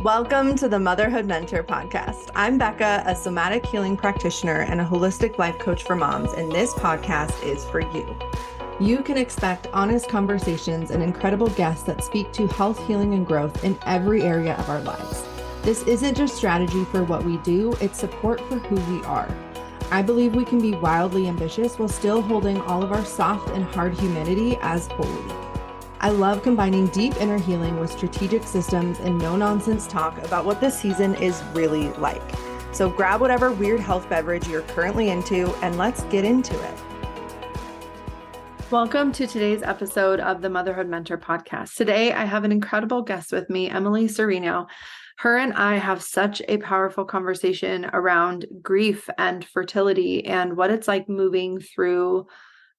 Welcome to the Motherhood Mentor podcast. I'm Becca, a somatic healing practitioner and a holistic life coach for moms, and this podcast is for you. You can expect honest conversations and incredible guests that speak to health, healing, and growth in every area of our lives. This isn't just strategy for what we do, it's support for who we are. I believe we can be wildly ambitious while still holding all of our soft and hard humanity as holy. I love combining deep inner healing with strategic systems and no-nonsense talk about what this season is really like. So grab whatever weird health beverage you're currently into and let's get into it. Welcome to today's episode of the Motherhood Mentor podcast. Today, I have an incredible guest with me, Emily Sereno. Her and I have such a powerful conversation around grief and fertility and what it's like moving through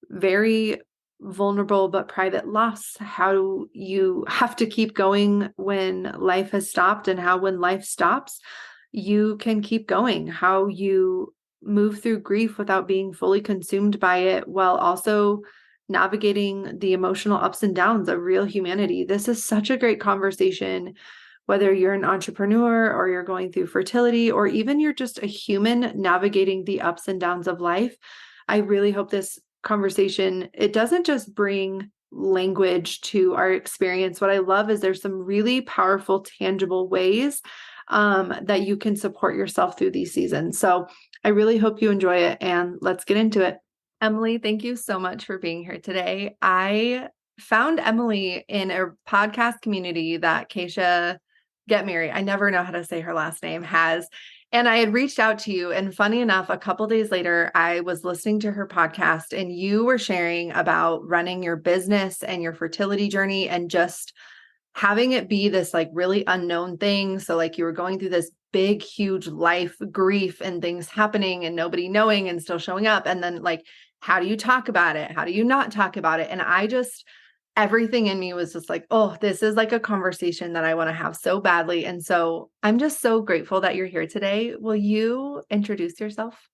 very vulnerable but private loss, how you have to keep going when life has stopped, and how when life stops, you can keep going, how you move through grief without being fully consumed by it, while also navigating the emotional ups and downs of real humanity. This is such a great conversation, whether you're an entrepreneur or you're going through fertility, or even you're just a human navigating the ups and downs of life. I really hope this conversation, it doesn't just bring language to our experience. What I love is there's some really powerful, tangible ways that you can support yourself through these seasons. So I really hope you enjoy it, and let's get into it. Emily, thank you so much for being here today. I found Emily in a podcast community that Keisha Get Married, I never know how to say her last name, has. And I had reached out to you, and funny enough, a couple days later, I was listening to her podcast, and you were sharing about running your business and your fertility journey and just having it be this like really unknown thing. So like you were going through this big, huge life grief and things happening and nobody knowing and still showing up. And then like, how do you talk about it? How do you not talk about it? And everything in me was just like, oh, this is like a conversation that I want to have so badly. And so I'm just so grateful that you're here today. Will you introduce yourself?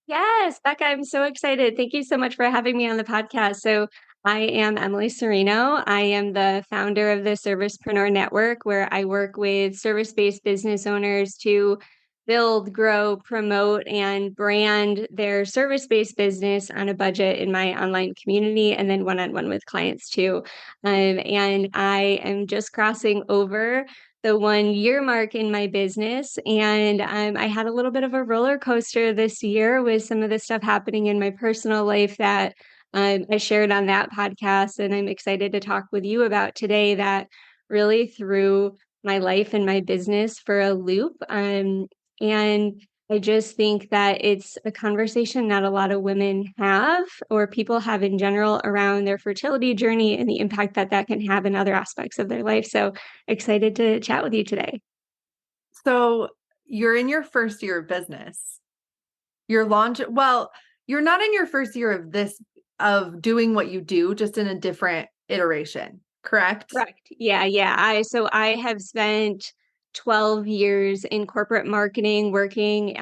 Yes, Becca, I'm so excited. Thank you so much for having me on the podcast. So, I am Emily Sereno. I am the founder of the Servicepreneur Network, where I work with service-based business owners to build, grow, promote, and brand their service-based business on a budget in my online community, and then one-on-one with clients too. And I am just crossing over the 1 year mark in my business. And I had a little bit of a roller coaster this year with some of the stuff happening in my personal life that I shared on that podcast. And I'm excited to talk with you about today that really threw my life and my business for a loop. And I just think that it's a conversation not a lot of women have, or people have in general, around their fertility journey and the impact that that can have in other aspects of their life. So excited to chat with you today. So you're in your first year of business. You're not in your first year of doing what you do, just in a different iteration, correct? Correct. Yeah. I have spent 12 years in corporate marketing, working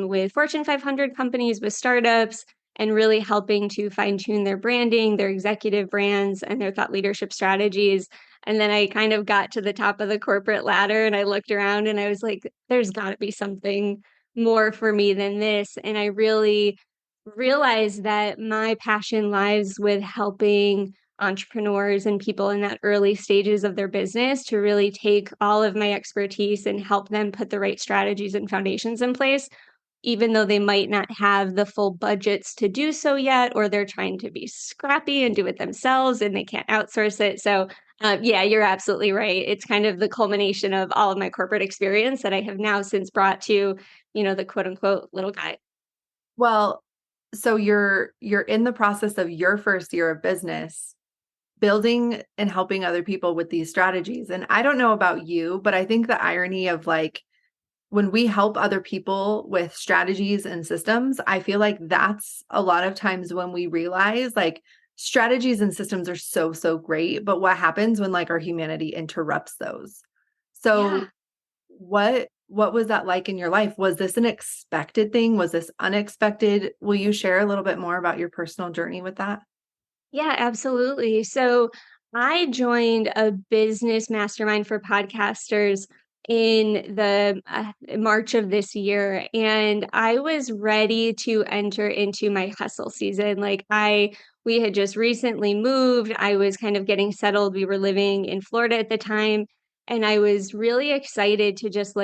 with Fortune 500 companies, with startups, and really helping to fine tune their branding, their executive brands, and their thought leadership strategies. And then I kind of got to the top of the corporate ladder, and I looked around and I was like, there's got to be something more for me than this. And I really realized that my passion lies with helping entrepreneurs and people in that early stages of their business to really take all of my expertise and help them put the right strategies and foundations in place, even though they might not have the full budgets to do so yet, or they're trying to be scrappy and do it themselves and they can't outsource it. So yeah, you're absolutely right. It's kind of the culmination of all of my corporate experience that I have now since brought to, the quote unquote little guy. Well, so you're in the process of your first year of business, building and helping other people with these strategies. And I don't know about you, but I think the irony of like when we help other people with strategies and systems, I feel like that's a lot of times when we realize like strategies and systems are so, so great. But what happens when like our humanity interrupts those? So Yeah. what was that like in your life? Was this an expected thing? Was this unexpected? Will you share a little bit more about your personal journey with that? Yeah, absolutely. So I joined a business mastermind for podcasters in the March of this year, and I was ready to enter into my hustle season. We had just recently moved. I was kind of getting settled. We were living in Florida at the time, and I was really excited to just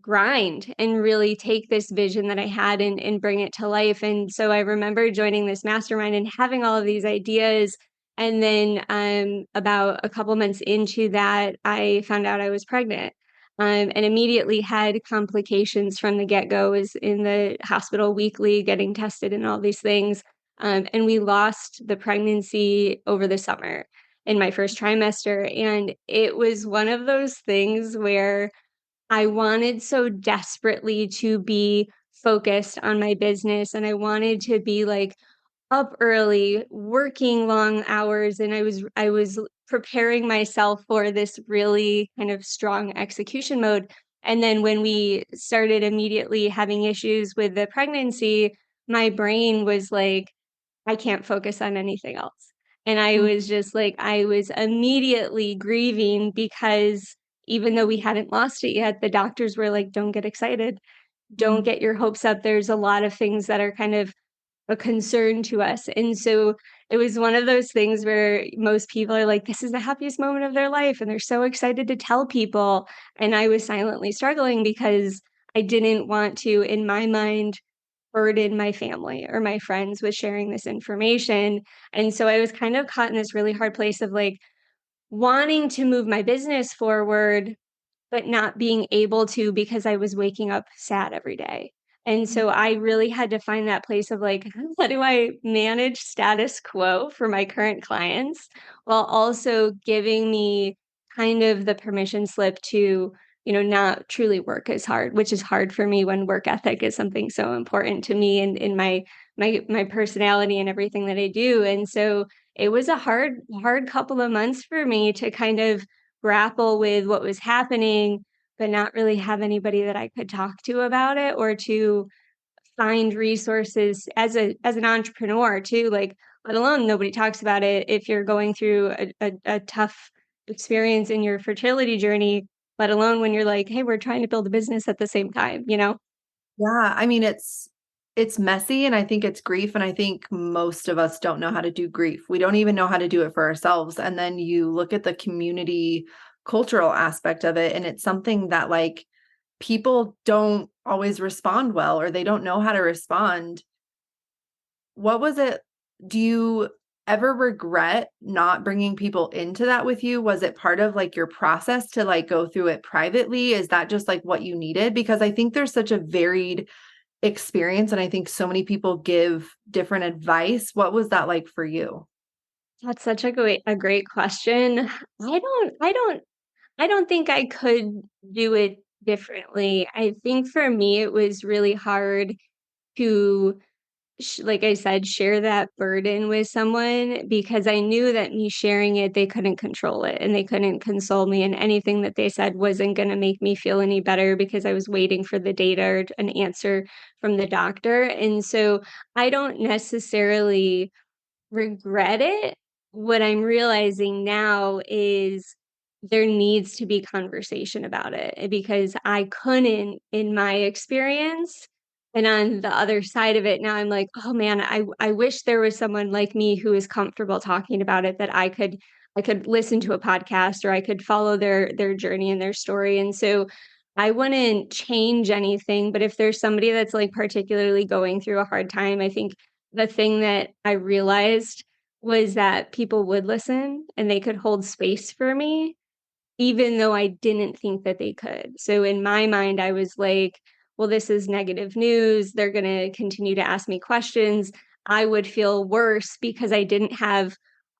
grind and really take this vision that I had and bring it to life. And so I remember joining this mastermind and having all of these ideas. And then about a couple months into that, I found out I was pregnant, and immediately had complications from the get-go. Was in the hospital weekly getting tested and all these things. And we lost the pregnancy over the summer in my first trimester. And it was one of those things where I wanted so desperately to be focused on my business, and I wanted to be up early, working long hours, and I was preparing myself for this really kind of strong execution mode. And then when we started immediately having issues with the pregnancy, my brain was like, I can't focus on anything else. And I Mm, was just I was immediately grieving because even though we hadn't lost it yet, the doctors were like, don't get excited. Don't mm, get your hopes up. There's a lot of things that are kind of a concern to us. And so it was one of those things where most people are like, this is the happiest moment of their life. And they're so excited to tell people. And I was silently struggling because I didn't want to, in my mind, burden my family or my friends with sharing this information. And so I was kind of caught in this really hard place of wanting to move my business forward, but not being able to because I was waking up sad every day. And mm. so I really had to find that place of how do I manage status quo for my current clients while also giving me kind of the permission slip to, not truly work as hard, which is hard for me when work ethic is something so important to me and in my personality and everything that I do. And so it was a hard couple of months for me to kind of grapple with what was happening, but not really have anybody that I could talk to about it or to find resources as an entrepreneur too, let alone nobody talks about it if you're going through a tough experience in your fertility journey, let alone when you're like, hey, we're trying to build a business at the same time, you know? Yeah, I mean it's messy and I think it's grief and I think most of us don't know how to do grief. We don't even know how to do it for ourselves. And then you look at the community cultural aspect of it and it's something that people don't always respond well or they don't know how to respond. What was it? Do you ever regret not bringing people into that with you? Was it part of your process to go through it privately? Is that just what you needed? Because I think there's such a varied experience and I think so many people give different advice. What was that like for you? That's such a great question. I don't think I could do it differently. I think for me it was really hard to like I said, share that burden with someone because I knew that me sharing it, they couldn't control it and they couldn't console me. And anything that they said wasn't going to make me feel any better because I was waiting for the data or an answer from the doctor. And so I don't necessarily regret it. What I'm realizing now is there needs to be conversation about it because I couldn't in my experience. And on the other side of it, now I'm like, oh man, I wish there was someone like me who is comfortable talking about it that I could listen to a podcast or I could follow their journey and their story. And so I wouldn't change anything, but if there's somebody that's particularly going through a hard time, I think the thing that I realized was that people would listen and they could hold space for me, even though I didn't think that they could. So in my mind, I was like, well, this is negative news. They're going to continue to ask me questions. I would feel worse because I didn't have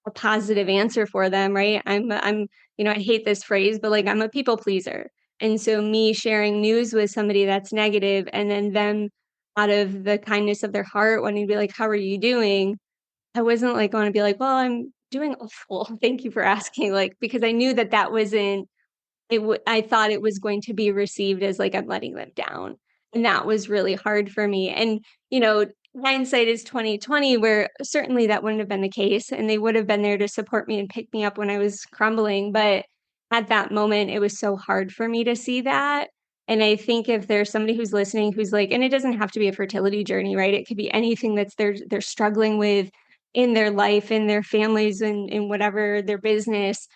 a positive answer for them, right? I hate this phrase, but I'm a people pleaser. And so me sharing news with somebody that's negative and then them out of the kindness of their heart wanting to be like, how are you doing? I wasn't going to be like, well, I'm doing awful. Thank you for asking. Because I knew that that wasn't I thought it was going to be received as I'm letting them down. And that was really hard for me. And, hindsight is 2020, where certainly that wouldn't have been the case. And they would have been there to support me and pick me up when I was crumbling. But at that moment, it was so hard for me to see that. And I think if there's somebody who's listening who's like, and it doesn't have to be a fertility journey, right? It could be anything that's they're struggling with in their life, in their families, in whatever their business,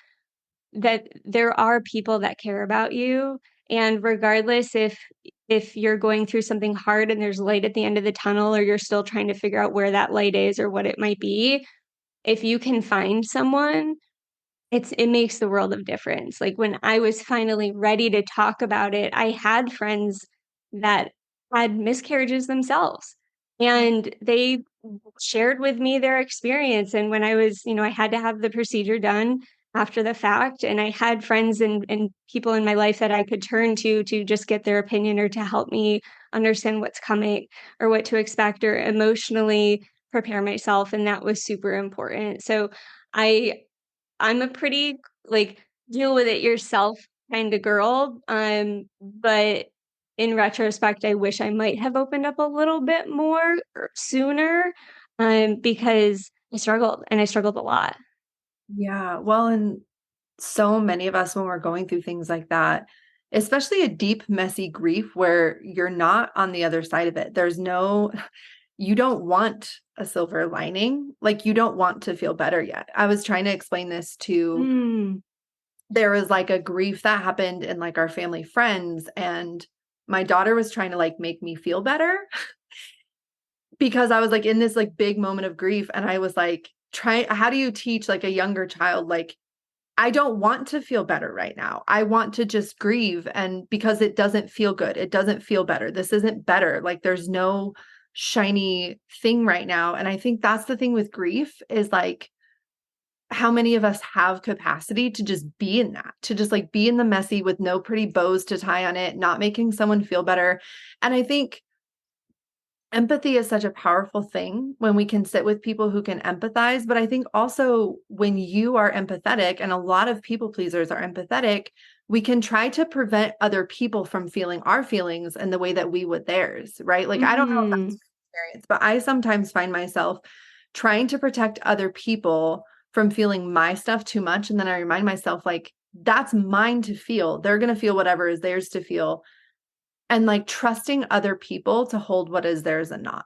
that there are people that care about you. And regardless if you're going through something hard and there's light at the end of the tunnel, or you're still trying to figure out where that light is or what it might be, if you can find someone, it makes the world of difference. Like when I was finally ready to talk about it, I had friends that had miscarriages themselves, and they shared with me their experience. And when I was, I had to have the procedure done after the fact, and I had friends and people in my life that I could turn to just get their opinion or to help me understand what's coming or what to expect or emotionally prepare myself. And that was super important. So I I'm a pretty, like, deal with it yourself kinda girl, but in retrospect, I wish I might have opened up a little bit more sooner, because I struggled a lot. Yeah. Well, and so many of us, when we're going through things like that, especially a deep, messy grief where you're not on the other side of it, you don't want a silver lining. Like, you don't want to feel better yet. I was trying to explain this to, Mm, there was like a grief that happened in like our family friends, and my daughter was trying to like make me feel better because I was like in this like big moment of grief. And I was like, how do you teach like a younger child, like, I don't want to feel better right now. I want to just grieve. And because it doesn't feel good, it doesn't feel better. This isn't better. Like, there's no shiny thing right now. And I think that's the thing with grief is like, how many of us have capacity to just be in that, to just like be in the messy with no pretty bows to tie on it, not making someone feel better. And I think empathy is such a powerful thing when we can sit with people who can empathize. But I think also when you are empathetic, and a lot of people pleasers are empathetic, we can try to prevent other people from feeling our feelings in the way that we would theirs, right? Like, I don't know if that's mhm. your experience, but I sometimes find myself trying to protect other people from feeling my stuff too much. And then I remind myself, like, that's mine to feel. They're going to feel whatever is theirs to feel. And like trusting other people to hold what is theirs and not.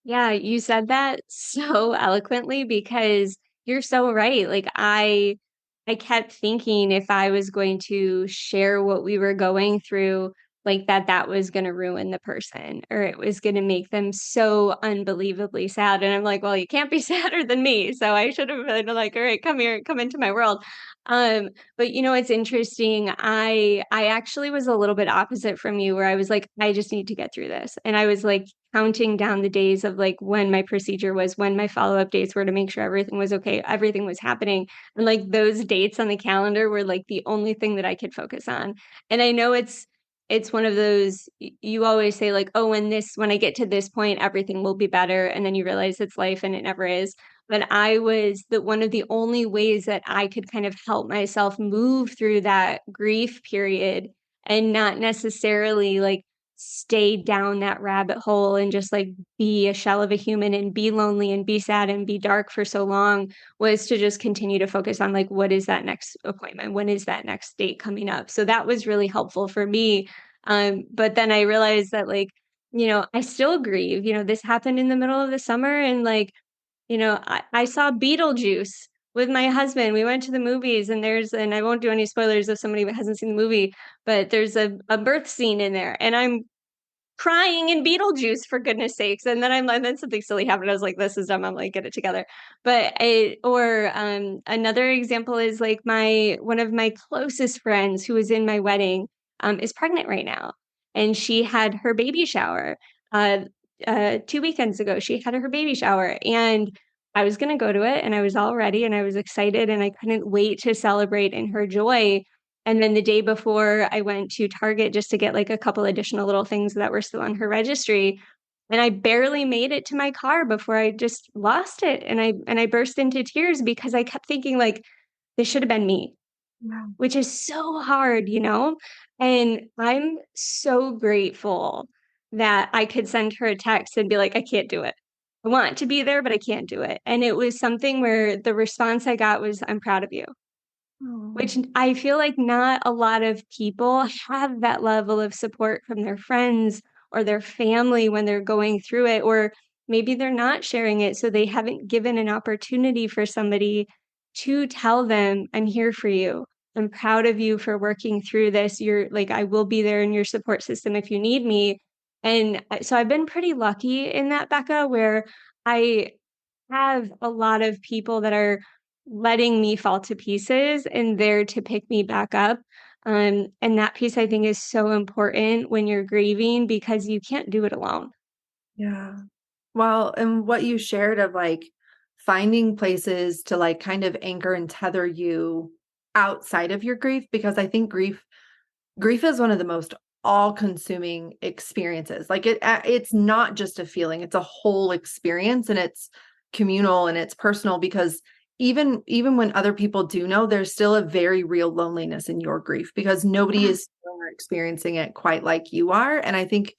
Yeah, you said that so eloquently because you're so right. Like I kept thinking if I was going to share what we were going through, like that was going to ruin the person or it was going to make them so unbelievably sad. And I'm like, well, you can't be sadder than me. So I should have been like, all right, come here, come into my world. But it's interesting. I actually was a little bit opposite from you where I was like, I just need to get through this. And I was like counting down the days of like when my procedure was, when my follow-up dates were to make sure everything was okay, everything was happening. And like those dates on the calendar were like the only thing that I could focus on. And I know it's one of those you always say like, oh, when I get to this point, everything will be better. And then you realize it's life and it never is. But I was the one of the only ways that I could kind of help myself move through that grief period and not necessarily like stay down that rabbit hole and just like be a shell of a human and be lonely and be sad and be dark for so long was to just continue to focus on like what is that next appointment, when is that next date coming up. So that was really helpful for me. But then I realized that like I still grieve. This happened in the middle of the summer, and like I saw Beetlejuice with my husband. We went to the movies, and and I won't do any spoilers if somebody hasn't seen the movie, but there's a birth scene in there, and I'm crying in Beetlejuice for goodness sakes. And then something silly happened. I was like, this is dumb. I'm like, get it together. Or another example is like one of my closest friends who was in my wedding, is pregnant right now. And she had her baby shower, uh, 2 weekends ago. She had her baby shower, and I was going to go to it, and I was all ready and I was excited and I couldn't wait to celebrate in her joy. And then the day before, I went to Target just to get like a couple additional little things that were still on her registry. And I barely made it to my car before I just lost it. And I burst into tears because I kept thinking like this should have been me, Yeah. which is so hard. And I'm so grateful that I could send her a text and be like, I can't do it. I want to be there, but I can't do it. And it was something where the response I got was, I'm proud of you. Oh, which I feel like not a lot of people have that level of support from their friends or their family when they're going through it, or maybe they're not sharing it. So they haven't given an opportunity for somebody to tell them, I'm here for you. I'm proud of you for working through this. You're like, I will be there in your support system if you need me. And so I've been pretty lucky in that, Becca, where I have a lot of people that are letting me fall to pieces and there to pick me back up. And that piece I think is so important when you're grieving because you can't do it alone. yeah. Well, and what you shared of like finding places to like kind of anchor and tether you outside of your grief, because I think grief is one of the most all-consuming experiences. Like it's not just a feeling, it's a whole experience, and it's communal and it's personal, because even when other people do know, there's still a very real loneliness in your grief because nobody Yeah. is experiencing it quite like you are. And I think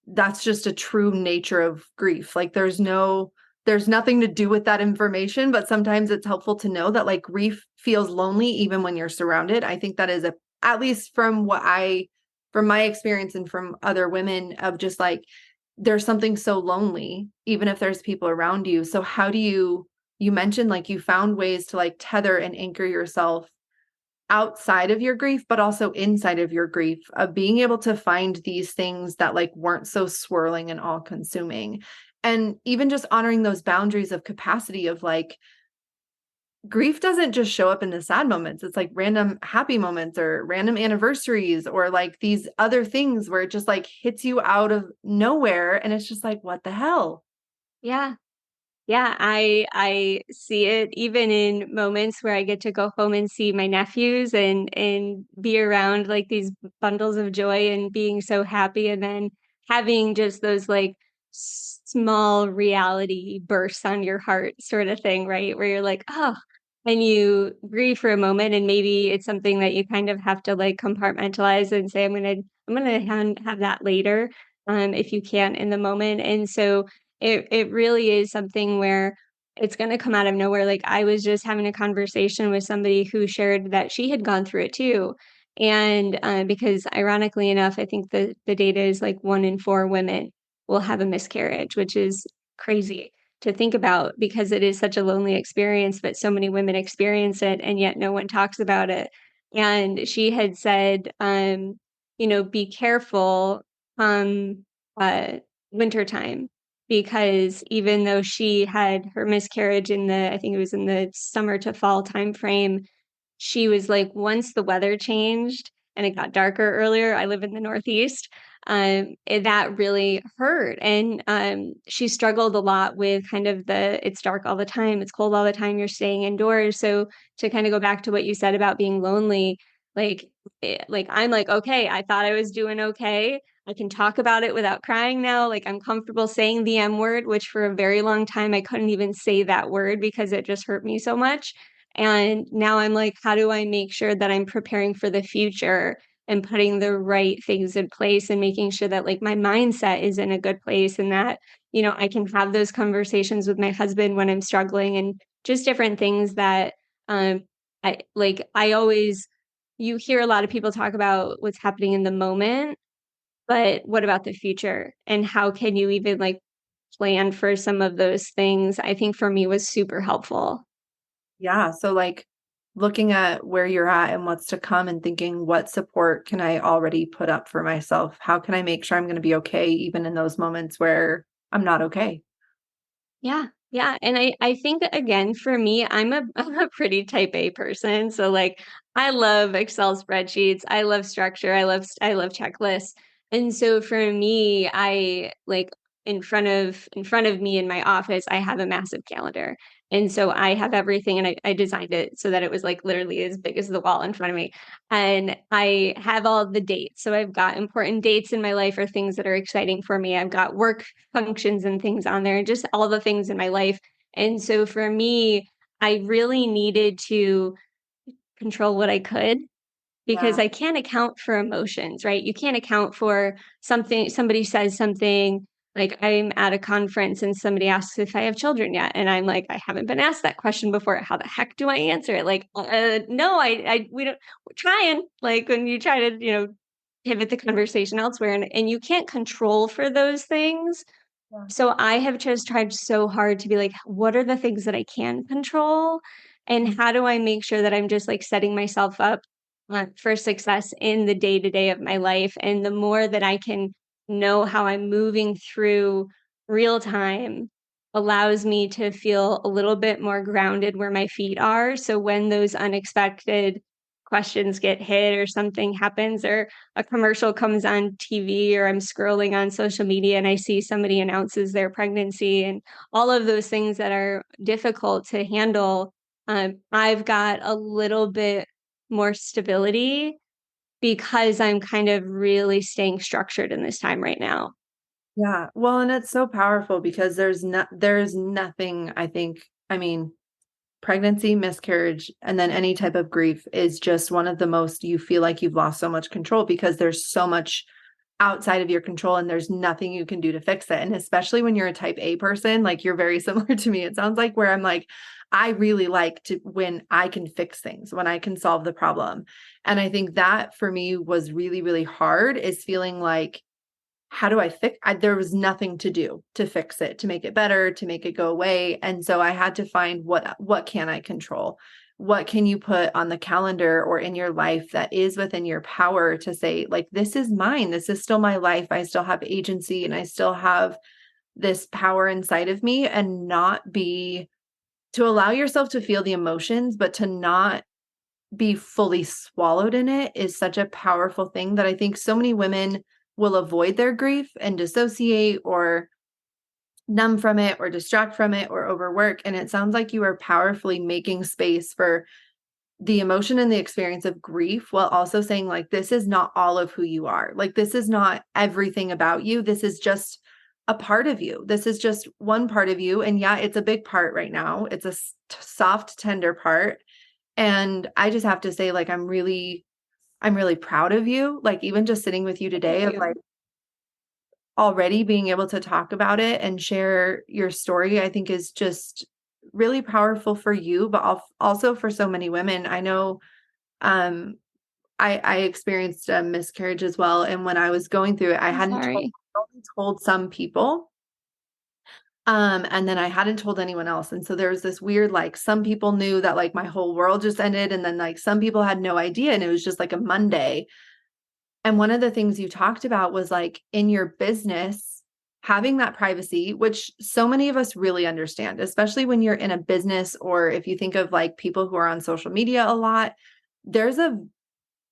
that's just a true nature of grief. Like there's nothing to do with that information, but sometimes it's helpful to know that like grief feels lonely even when you're surrounded. I think that is at least from my experience and from other women, of just like there's something so lonely even if there's people around you. So how do you mentioned like you found ways to like tether and anchor yourself outside of your grief, but also inside of your grief, of being able to find these things that like weren't so swirling and all consuming. And even just honoring those boundaries of capacity of like, grief doesn't just show up in the sad moments. It's like random happy moments or random anniversaries or like these other things where it just like hits you out of nowhere. And it's just like, what the hell? Yeah. Yeah, I see it even in moments where I get to go home and see my nephews and be around like these bundles of joy and being so happy, and then having just those like small reality bursts on your heart sort of thing, right? Where you're like, oh, and you grieve for a moment, and maybe it's something that you kind of have to like compartmentalize and say, I'm gonna have that later, if you can in the moment. And so it really is something where it's gonna come out of nowhere. Like, I was just having a conversation with somebody who shared that she had gone through it too, and, because ironically enough, I think the data is like 1 in 4 women will have a miscarriage, which is crazy to think about because it is such a lonely experience, but so many women experience it, and yet no one talks about it. And she had said, "Be careful come, wintertime because even though she had her miscarriage in the I think it was in the summer to fall timeframe, she was like, once the weather changed and it got darker earlier, I live in the Northeast, that really hurt. And she struggled a lot with kind of it's dark all the time, it's cold all the time, you're staying indoors. So to kind of go back to what you said about being lonely, like, like I'm like, okay, I thought I was doing okay. I can talk about it without crying now. Like I'm comfortable saying the M word, which for a very long time I couldn't even say that word because it just hurt me so much. And now I'm like, how do I make sure that I'm preparing for the future and putting the right things in place and making sure that like my mindset is in a good place and that, I can have those conversations with my husband when I'm struggling and just different things that I always you hear a lot of people talk about what's happening in the moment, but what about the future? And how can you even like plan for some of those things? I think for me was super helpful. Yeah. So like looking at where you're at and what's to come and thinking, what support can I already put up for myself? How can I make sure I'm going to be okay even in those moments where I'm not okay? Yeah, yeah, and I think again, for me, I'm a pretty type A person, so, like, I love Excel spreadsheets, I love structure, I love checklists, and so for me, I like, in front of me in my office, I have a massive calendar, and so I have everything, and I designed it so that it was, like, literally as big as the wall in front of me, and I have all the dates, so I've got important dates in my life or things that are exciting for me, I've got work functions and things on there and just all the things in my life. And so for me, I really needed to control what I could because Yeah. I can't account for emotions, right? You can't account for somebody says something. Like I'm at a conference and somebody asks if I have children yet. And I'm like, I haven't been asked that question before. How the heck do I answer it? Like, no, we don't, we're trying. Like when you try to, pivot the conversation elsewhere and you can't control for those things. Yeah. So I have just tried so hard to be like, what are the things that I can control? And how do I make sure that I'm just like setting myself up for success in the day to day of my life? And the more that I can know how I'm moving through real time allows me to feel a little bit more grounded where my feet are. So when those unexpected questions get hit or something happens or a commercial comes on TV or I'm scrolling on social media and I see somebody announces their pregnancy and all of those things that are difficult to handle, I've got a little bit more stability because I'm kind of really staying structured in this time right now. Yeah. Well, and it's so powerful because there's nothing, I think, I mean, pregnancy, miscarriage, and then any type of grief is just one of the most you feel like you've lost so much control because there's so much outside of your control and there's nothing you can do to fix it. And especially when you're a type A person, like you're very similar to me. It sounds like where I'm like, I really like to when I can fix things, when I can solve the problem. And I think that for me was really, really hard is feeling like how do I fix there was nothing to do to fix it, to make it better, to make it go away. And so I had to find what can I control? What can you put on the calendar or in your life that is within your power to say, like, this is mine. This is still my life. I still have agency and I still have this power inside of me and not be to allow yourself to feel the emotions, but to not be fully swallowed in it is such a powerful thing that I think so many women will avoid their grief and dissociate or numb from it or distract from it or overwork. And it sounds like you are powerfully making space for the emotion and the experience of grief while also saying, like, this is not all of who you are. Like, this is not everything about you. This is just a part of you. This is just one part of you. And yeah, it's a big part right now. It's a soft, tender part. And I just have to say, like, I'm really proud of you. Like, even just sitting with you Thank today of you. like already being able to talk about it and share your story, I think is just really powerful for you, but also for so many women. I know, um, I experienced a miscarriage as well. And when I was going through it, I'm sorry. I only told some people. And then I hadn't told anyone else. And so there was this weird, like, some people knew that like my whole world just ended. And then like some people had no idea. And it was just like a Monday. And one of the things you talked about was like in your business, having that privacy, which so many of us really understand, especially when you're in a business or if you think of like people who are on social media a lot, there's a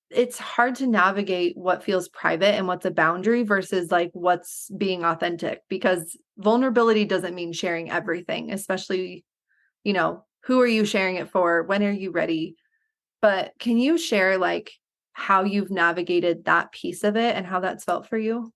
it's hard to navigate what feels private and what's a boundary versus like what's being authentic because vulnerability doesn't mean sharing everything, especially, who are you sharing it for? When are you ready? But can you share like how you've navigated that piece of it and how that's felt for you?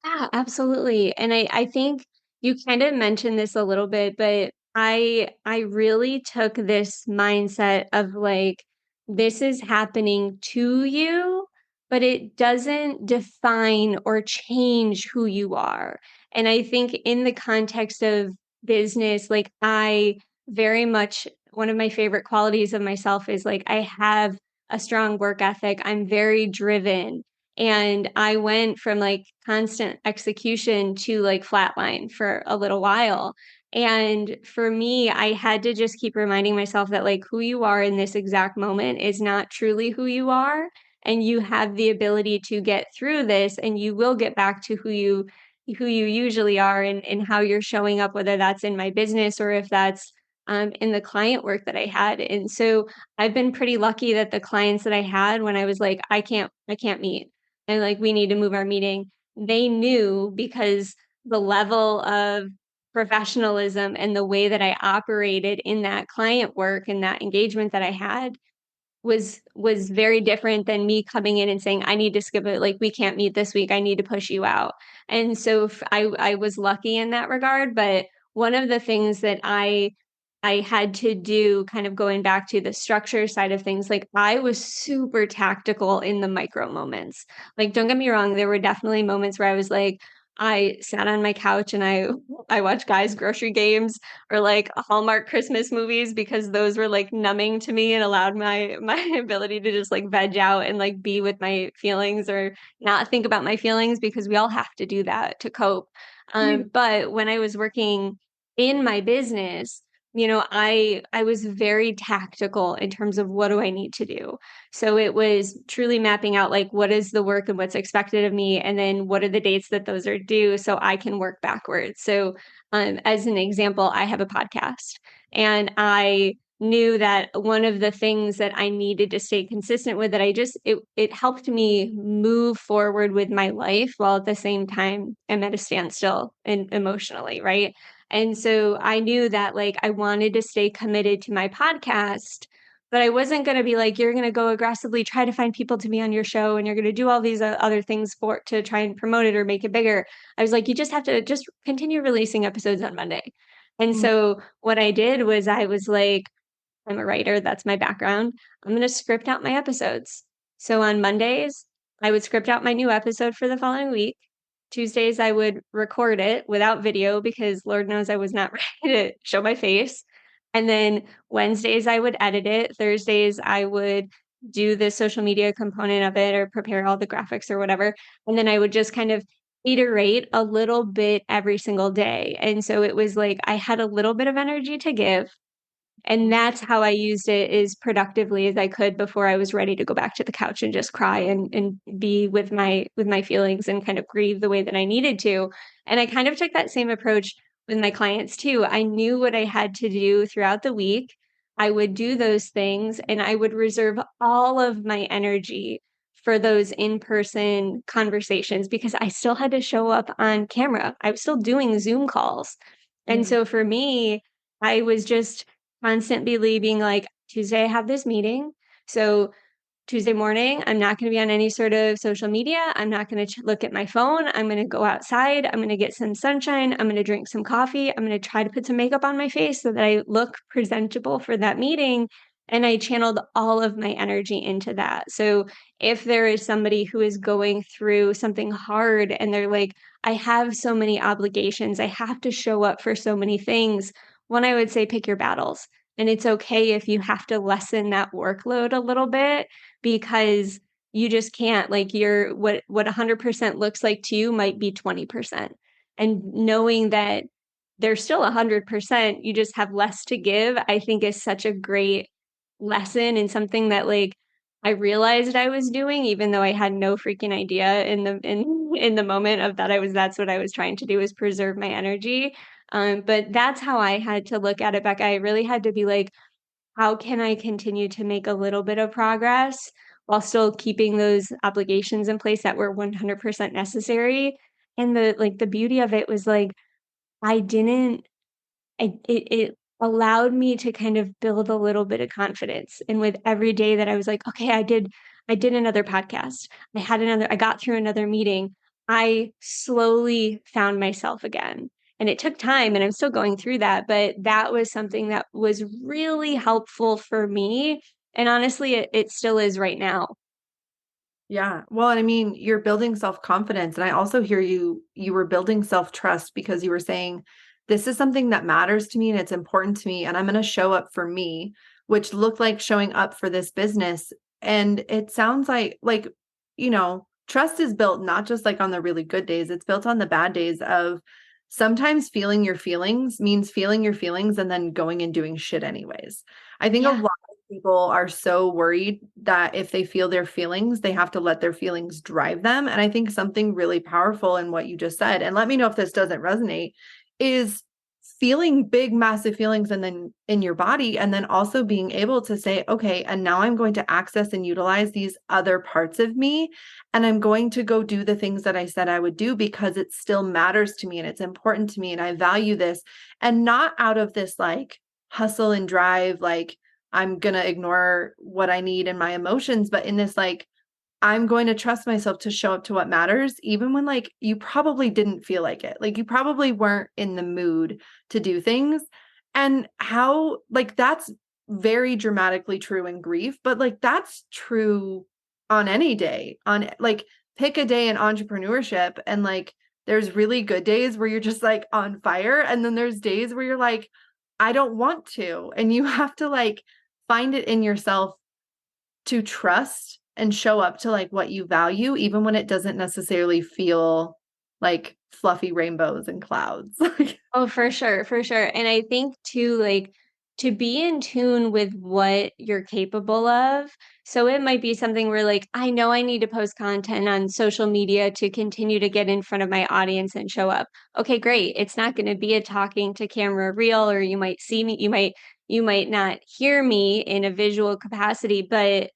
Yeah, absolutely. And I think you kind of mentioned this a little bit, but I really took this mindset of like this is happening to you, but it doesn't define or change who you are. And I think in the context of business, like I very much one of my favorite qualities of myself is like I have a strong work ethic. I'm very driven and I went from like constant execution to like flatline for a little while. And for me, I had to just keep reminding myself that like who you are in this exact moment is not truly who you are. And you have the ability to get through this and you will get back to who you usually are and how you're showing up, whether that's in my business or if that's in the client work that I had. And so I've been pretty lucky that the clients that I had when I was like, I can't meet and like we need to move our meeting, they knew because the level of professionalism and the way that I operated in that client work and that engagement that I had was very different than me coming in and saying I need to skip it, like we can't meet this week, I need to push you out. And so I was lucky in that regard, but one of the things that I had to do, kind of going back to the structure side of things, like I was super tactical in the micro moments. Like don't get me wrong, there were definitely moments where I was like, I sat on my couch and I watched guys' grocery games or like Hallmark Christmas movies because those were like numbing to me and allowed my ability to just like veg out and like be with my feelings or not think about my feelings because we all have to do that to cope. Yeah. But when I was working in my business, I was very tactical in terms of what do I need to do. So it was truly mapping out like what is the work and what's expected of me, and then what are the dates that those are due so I can work backwards. So, as an example, I have a podcast, and I knew that one of the things that I needed to stay consistent with that it helped me move forward with my life while at the same time I'm at a standstill and emotionally, right? And so I knew that like I wanted to stay committed to my podcast, but I wasn't going to be like, you're going to go aggressively try to find people to be on your show and you're going to do all these other things for to try and promote it or make it bigger. I was like, you just have to just continue releasing episodes on Monday. And Mm. so what I did was I was like, I'm a writer, that's my background. I'm going to script out my episodes. So on Mondays, I would script out my new episode for the following week. Tuesdays, I would record it without video because Lord knows I was not ready to show my face. And then Wednesdays, I would edit it. Thursdays, I would do the social media component of it or prepare all the graphics or whatever. And then I would just kind of iterate a little bit every single day. And so it was like I had a little bit of energy to give, and that's how I used it as productively as I could before I was ready to go back to the couch and just cry and be with my feelings and kind of grieve the way that I needed to. And I kind of took that same approach with my clients too. I knew what I had to do throughout the week. I would do those things and I would reserve all of my energy for those in-person conversations because I still had to show up on camera. I was still doing Zoom calls. And Yeah. so for me, I was just constantly being like, Tuesday, I have this meeting. So Tuesday morning, I'm not going to be on any sort of social media. I'm not going to look at my phone. I'm going to go outside. I'm going to get some sunshine. I'm going to drink some coffee. I'm going to try to put some makeup on my face so that I look presentable for that meeting. And I channeled all of my energy into that. So if there is somebody who is going through something hard and they're like, I have so many obligations, I have to show up for so many things, one, I would say pick your battles. And it's okay if you have to lessen that workload a little bit because you just can't. Like you're what 100% looks like to you might be 20%. And knowing that there's still 100%, you just have less to give, I think is such a great lesson and something that like I realized I was doing, even though I had no freaking idea in the moment of that that's what I was trying to do is preserve my energy. But that's how I had to look at it, Becca. I really had to be like, how can I continue to make a little bit of progress while still keeping those obligations in place that were 100% necessary? And the beauty of it was like I didn't it allowed me to kind of build a little bit of confidence. And with every day that I was like, okay, I did another podcast. I got through another meeting. I slowly found myself again. And it took time and I'm still going through that, but that was something that was really helpful for me. And honestly, it still is right now. Yeah. Well, and I mean, you're building self-confidence. And I also hear you were building self-trust because you were saying, this is something that matters to me and it's important to me. And I'm going to show up for me, which looked like showing up for this business. And it sounds like, trust is built not just like on the really good days, it's built on the bad days of sometimes feeling your feelings means feeling your feelings and then going and doing shit anyways. I think a Yeah. lot people are so worried that if they feel their feelings, they have to let their feelings drive them. And I think something really powerful in what you just said, and let me know if this doesn't resonate, is feeling big, massive feelings and then in your body, and then also being able to say, okay, and now I'm going to access and utilize these other parts of me. And I'm going to go do the things that I said I would do because it still matters to me and it's important to me and I value this. And not out of this like hustle and drive, like, I'm going to ignore what I need and my emotions, but in this, like, I'm going to trust myself to show up to what matters, even when like you probably didn't feel like it. Like you probably weren't in the mood to do things. And how, like, that's very dramatically true in grief, but like that's true on any day, on like pick a day in entrepreneurship and like there's really good days where you're just like on fire. And then there's days where you're like, I don't want to. And you have to like find it in yourself to trust and show up to like what you value, even when it doesn't necessarily feel like fluffy rainbows and clouds. Oh, for sure, for sure. And I think too, like to be in tune with what you're capable of. So it might be something where like, I know I need to post content on social media to continue to get in front of my audience and show up. Okay, great. It's not going to be a talking to camera reel, or you might see me, you might not hear me in a visual capacity, but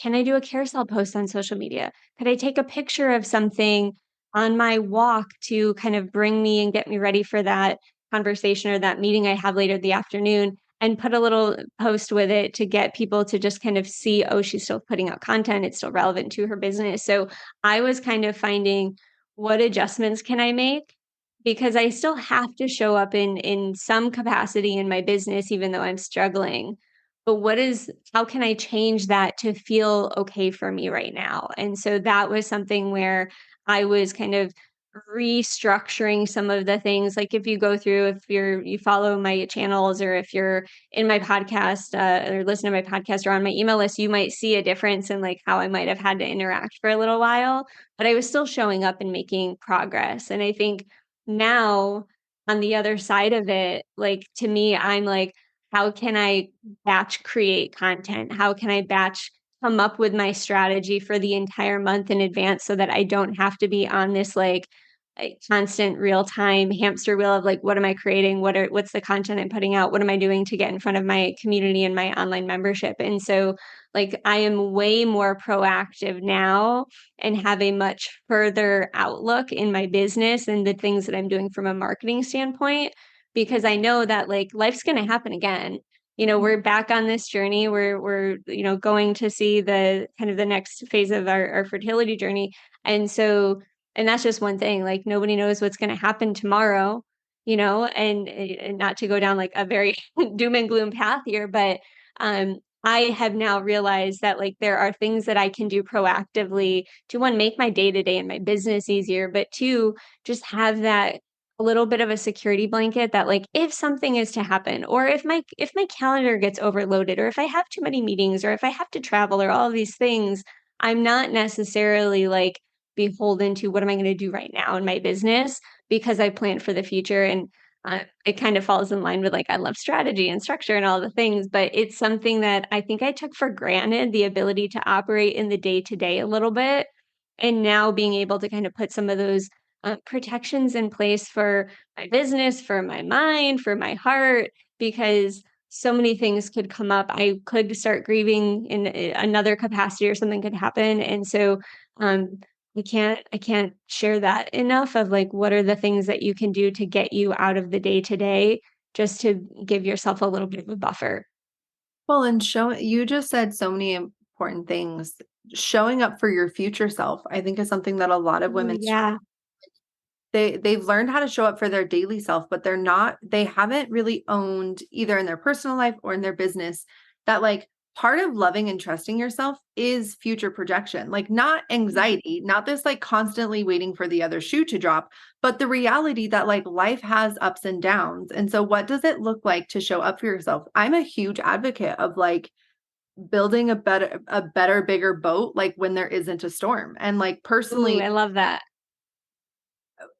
can I do a carousel post on social media? Could I take a picture of something on my walk to kind of bring me and get me ready for that conversation or that meeting I have later the afternoon, and put a little post with it to get people to just kind of see, oh, she's still putting out content. It's still relevant to her business. So I was kind of finding, what adjustments can I make? Because I still have to show up in some capacity in my business, even though I'm struggling. But how can I change that to feel okay for me right now? And so that was something where I was kind of restructuring some of the things. Like if you follow my channels, or if you're in my podcast, or listen to my podcast, or on my email list, you might see a difference in like how I might have had to interact for a little while, but I was still showing up and making progress. And I think now, on the other side of it, like to me, I'm like, how can I batch create content? How can I batch come up with my strategy for the entire month in advance, so that I don't have to be on this like a constant real time hamster wheel of like, what am I creating? What's the content I'm putting out? What am I doing to get in front of my community and my online membership? And so like I am way more proactive now and have a much further outlook in my business and the things that I'm doing from a marketing standpoint, because I know that like life's going to happen again. We're back on this journey. We're going to see the kind of the next phase of our fertility journey. And so, and that's just one thing, like nobody knows what's going to happen tomorrow, and not to go down like a very doom and gloom path here, but I have now realized that like there are things that I can do proactively to, one, make my day to day and my business easier, but two, just have that a little bit of a security blanket that like if something is to happen, or if my calendar gets overloaded, or if I have too many meetings, or if I have to travel, or all of these things, I'm not necessarily like beholden to what am I going to do right now in my business, because I plan for the future. And it kind of falls in line with like I love strategy and structure and all the things, but it's something that I think I took for granted, the ability to operate in the day to day a little bit. And now being able to kind of put some of those protections in place for my business, for my mind, for my heart, because so many things could come up. I could start grieving in another capacity, or something could happen. And so um, I can't share that enough of like, what are the things that you can do to get you out of the day to day, just to give yourself a little bit of a buffer. Well, and you just said so many important things. Showing up for your future self, I think, is something that a lot of Oh, women yeah. they've learned how to show up for their daily self, but they haven't really owned, either in their personal life or in their business, that like part of loving and trusting yourself is future projection. Like not anxiety, not this like constantly waiting for the other shoe to drop, but the reality that like life has ups and downs. And so what does it look like to show up for yourself? I'm a huge advocate of like building a better, bigger boat, like when there isn't a storm. And like Ooh, personally, I love that.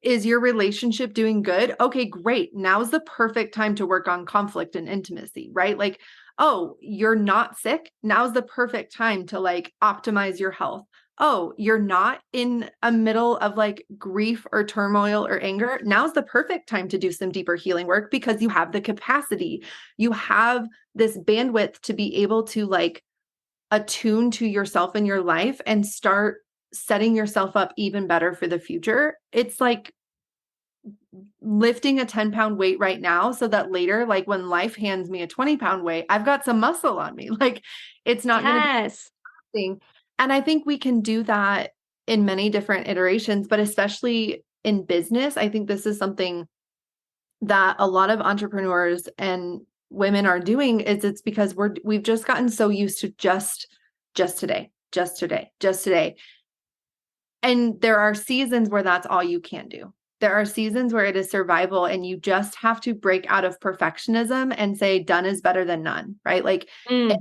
is your relationship doing good? Okay, great. Now's the perfect time to work on conflict and intimacy, right? Like, oh, you're not sick. Now's the perfect time to like optimize your health. Oh, you're not in a middle of like grief or turmoil or anger. Now's the perfect time to do some deeper healing work, because you have the capacity. You have this bandwidth to be able to like attune to yourself in your life and start setting yourself up even better for the future. It's like lifting a 10-pound weight right now so that later, like when life hands me a 20-pound weight, I've got some muscle on me. Like it's not going to be Yes. thing. And I think we can do that in many different iterations, but especially in business, I think this is something that a lot of entrepreneurs and women are doing. Is it's because we've just gotten so used to just today, just today, just today. And there are seasons where that's all you can do. There are seasons where it is survival and you just have to break out of perfectionism and say done is better than none, right? Like if Mm,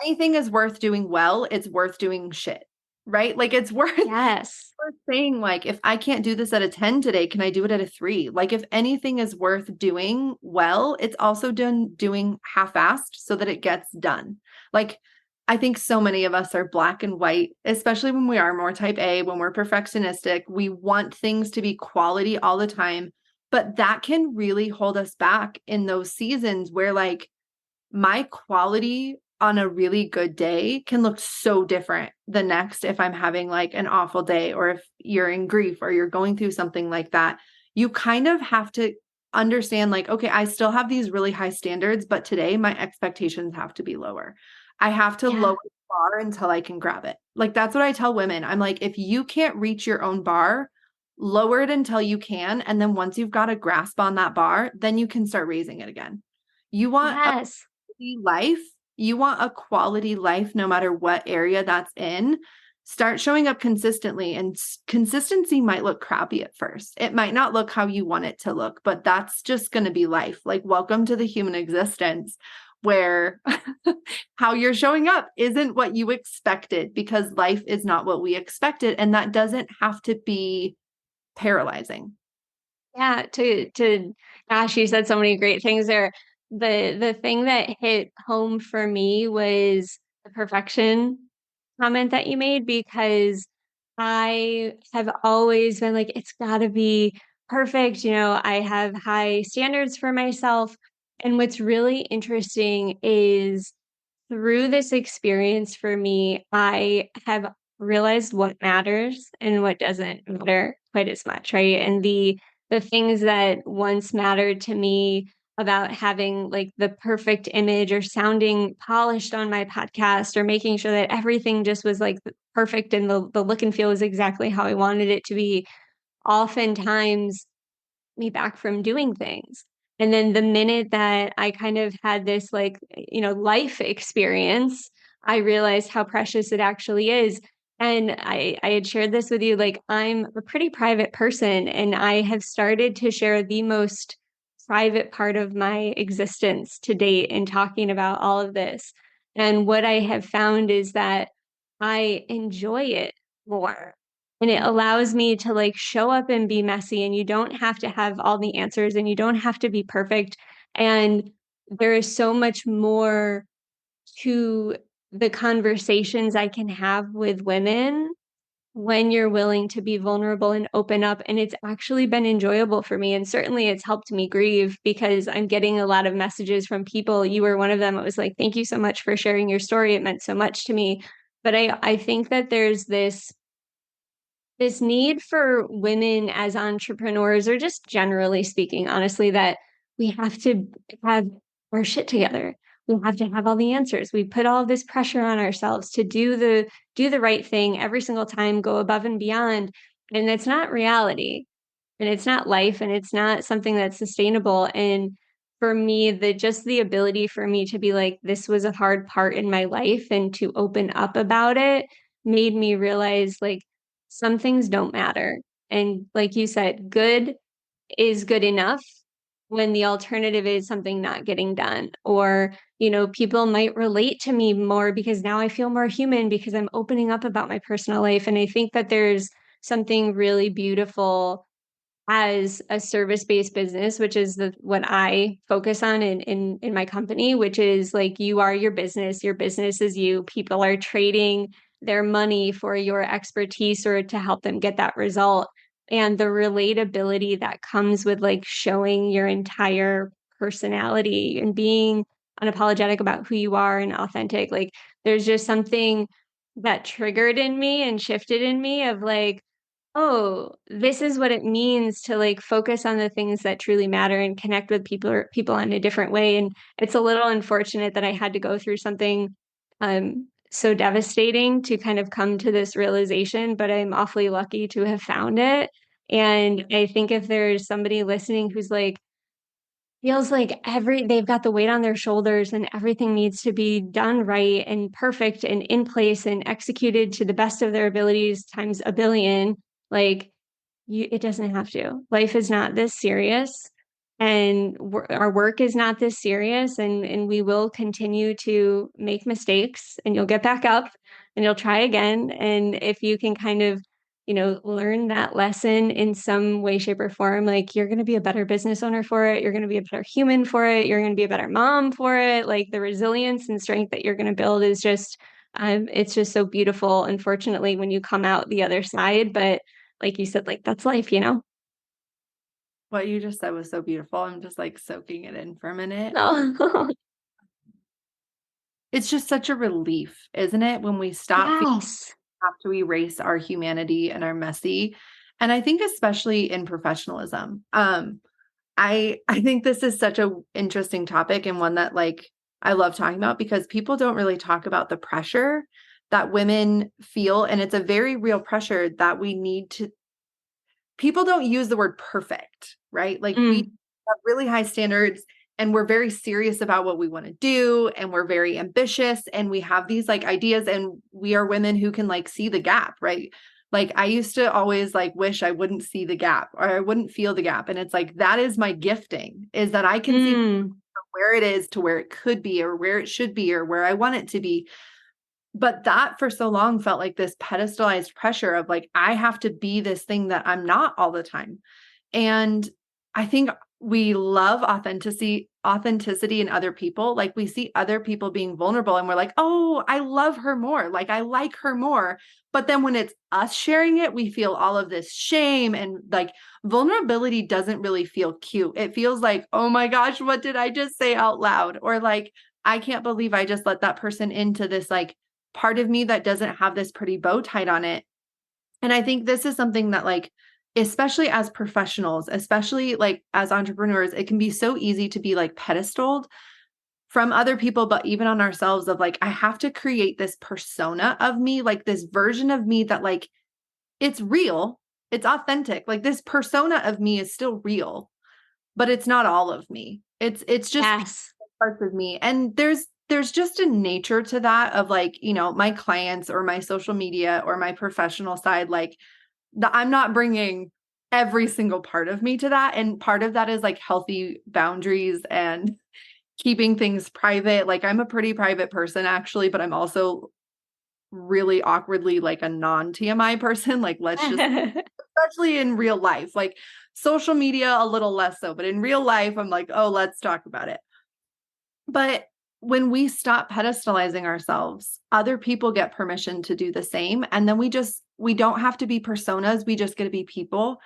anything is worth doing well, it's worth doing shit, right? Like it's worth yes. worth saying like if I can't do this at a 10 today, can I do it at a 3? Like if anything is worth doing well, it's also doing half-assed so that it gets done. Like I think so many of us are black and white, especially when we are more type A, when we're perfectionistic. We want things to be quality all the time, but that can really hold us back in those seasons where like my quality on a really good day can look so different the next if I'm having like an awful day, or if you're in grief or you're going through something like that. You kind of have to understand like, okay, I still have these really high standards, but today my expectations have to be lower. I have to Yeah. lower the bar until I can grab it. Like that's what I tell women. I'm like, if you can't reach your own bar, lower it until you can. And then once you've got a grasp on that bar, then you can start raising it again. You want Yes. life, you want a quality life no matter what area that's in. Start showing up consistently, and consistency might look crappy at first. It might not look how you want it to look, but that's just going to be life. Like, welcome to the human existence where how you're showing up isn't what you expected, because life is not what we expected. And that doesn't have to be paralyzing. Yeah, to gosh, you said so many great things there. The thing that hit home for me was the perfection comment that you made, because I have always been like, it's gotta be perfect. I have high standards for myself. And what's really interesting is through this experience for me, I have realized what matters and what doesn't matter quite as much, right? And the things that once mattered to me about having like the perfect image or sounding polished on my podcast or making sure that everything just was like perfect and the look and feel was exactly how I wanted it to be, oftentimes me back from doing things. And then the minute that I kind of had this like, life experience, I realized how precious it actually is. And I had shared this with you, like I'm a pretty private person and I have started to share the most private part of my existence to date in talking about all of this. And what I have found is that I enjoy it more. And it allows me to like show up and be messy, and you don't have to have all the answers and you don't have to be perfect. And there is so much more to the conversations I can have with women when you're willing to be vulnerable and open up. And it's actually been enjoyable for me. And certainly it's helped me grieve, because I'm getting a lot of messages from people. You were one of them. It was like, thank you so much for sharing your story. It meant so much to me. But I think that there's this need for women as entrepreneurs, or just generally speaking, honestly, that we have to have our shit together. We have to have all the answers. We put all this pressure on ourselves to do the right thing every single time, go above and beyond. And it's not reality, and it's not life, and it's not something that's sustainable. And for me, the ability for me to be like, this was a hard part in my life, and to open up about it made me realize like some things don't matter. And like you said, good is good enough when the alternative is something not getting done. Or, people might relate to me more because now I feel more human because I'm opening up about my personal life. And I think that there's something really beautiful as a service-based business, which is what I focus on in my company, which is like, you are your business is you. People are trading their money for your expertise or to help them get that result. And the relatability that comes with like showing your entire personality and being unapologetic about who you are and authentic. Like there's just something that triggered in me and shifted in me of like, oh, this is what it means to like focus on the things that truly matter and connect with people in a different way. And it's a little unfortunate that I had to go through something so devastating to kind of come to this realization, but I'm awfully lucky to have found it. And I think if there's somebody listening who's like, feels like they've got the weight on their shoulders and everything needs to be done right and perfect and in place and executed to the best of their abilities times a billion. Like it doesn't have to. Life is not this serious, and our work is not this serious, and we will continue to make mistakes, and you'll get back up and you'll try again. And if you can kind of, learn that lesson in some way, shape, or form, like you're going to be a better business owner for it. You're going to be a better human for it. You're going to be a better mom for it. Like the resilience and strength that you're going to build is just, it's just so beautiful. Unfortunately, when you come out the other side, but like you said, like that's life. What you just said was so beautiful. I'm just like soaking it in for a minute. No. It's just such a relief, isn't it? When we stop feeling Yes. we have to erase our humanity and our messy. And I think especially in professionalism, I think this is such a interesting topic and one that like I love talking about because people don't really talk about the pressure that women feel. And it's a very real pressure that we need to, people don't use the word perfect, right? Like we Mm. have really high standards and we're very serious about what we want to do and we're very ambitious and we have these like ideas and we are women who can like see the gap, right? Like I used to always like wish I wouldn't see the gap or I wouldn't feel the gap. And it's like that is my gifting is that I can see Mm. where it is to where it could be or where it should be or where I want it to be. But that for so long felt like this pedestalized pressure of like, I have to be this thing that I'm not all the time. And I think we love authenticity in other people. Like we see other people being vulnerable and we're like, oh, I love her more. Like I like her more. But then when it's us sharing it, we feel all of this shame and like vulnerability doesn't really feel cute. It feels like, oh my gosh, what did I just say out loud? Or like, I can't believe I just let that person into this like part of me that doesn't have this pretty bow tied on it. And I think this is something that like, especially as professionals, especially like as entrepreneurs, it can be so easy to be like pedestaled from other people, but even on ourselves of like, I have to create this persona of me, like this version of me that like, it's real, it's authentic. Like this persona of me is still real, but it's not all of me. It's just Yes. parts of me. And there's just a nature to that of like, my clients or my social media or my professional side, like I'm not bringing every single part of me to that. And part of that is like healthy boundaries and keeping things private. Like I'm a pretty private person actually, but I'm also really awkwardly like a non-TMI person. Like let's just, especially in real life, like social media, a little less so, but in real life, I'm like, oh, let's talk about it. But when we stop pedestalizing ourselves, other people get permission to do the same. And then we don't have to be personas. We just get to be people,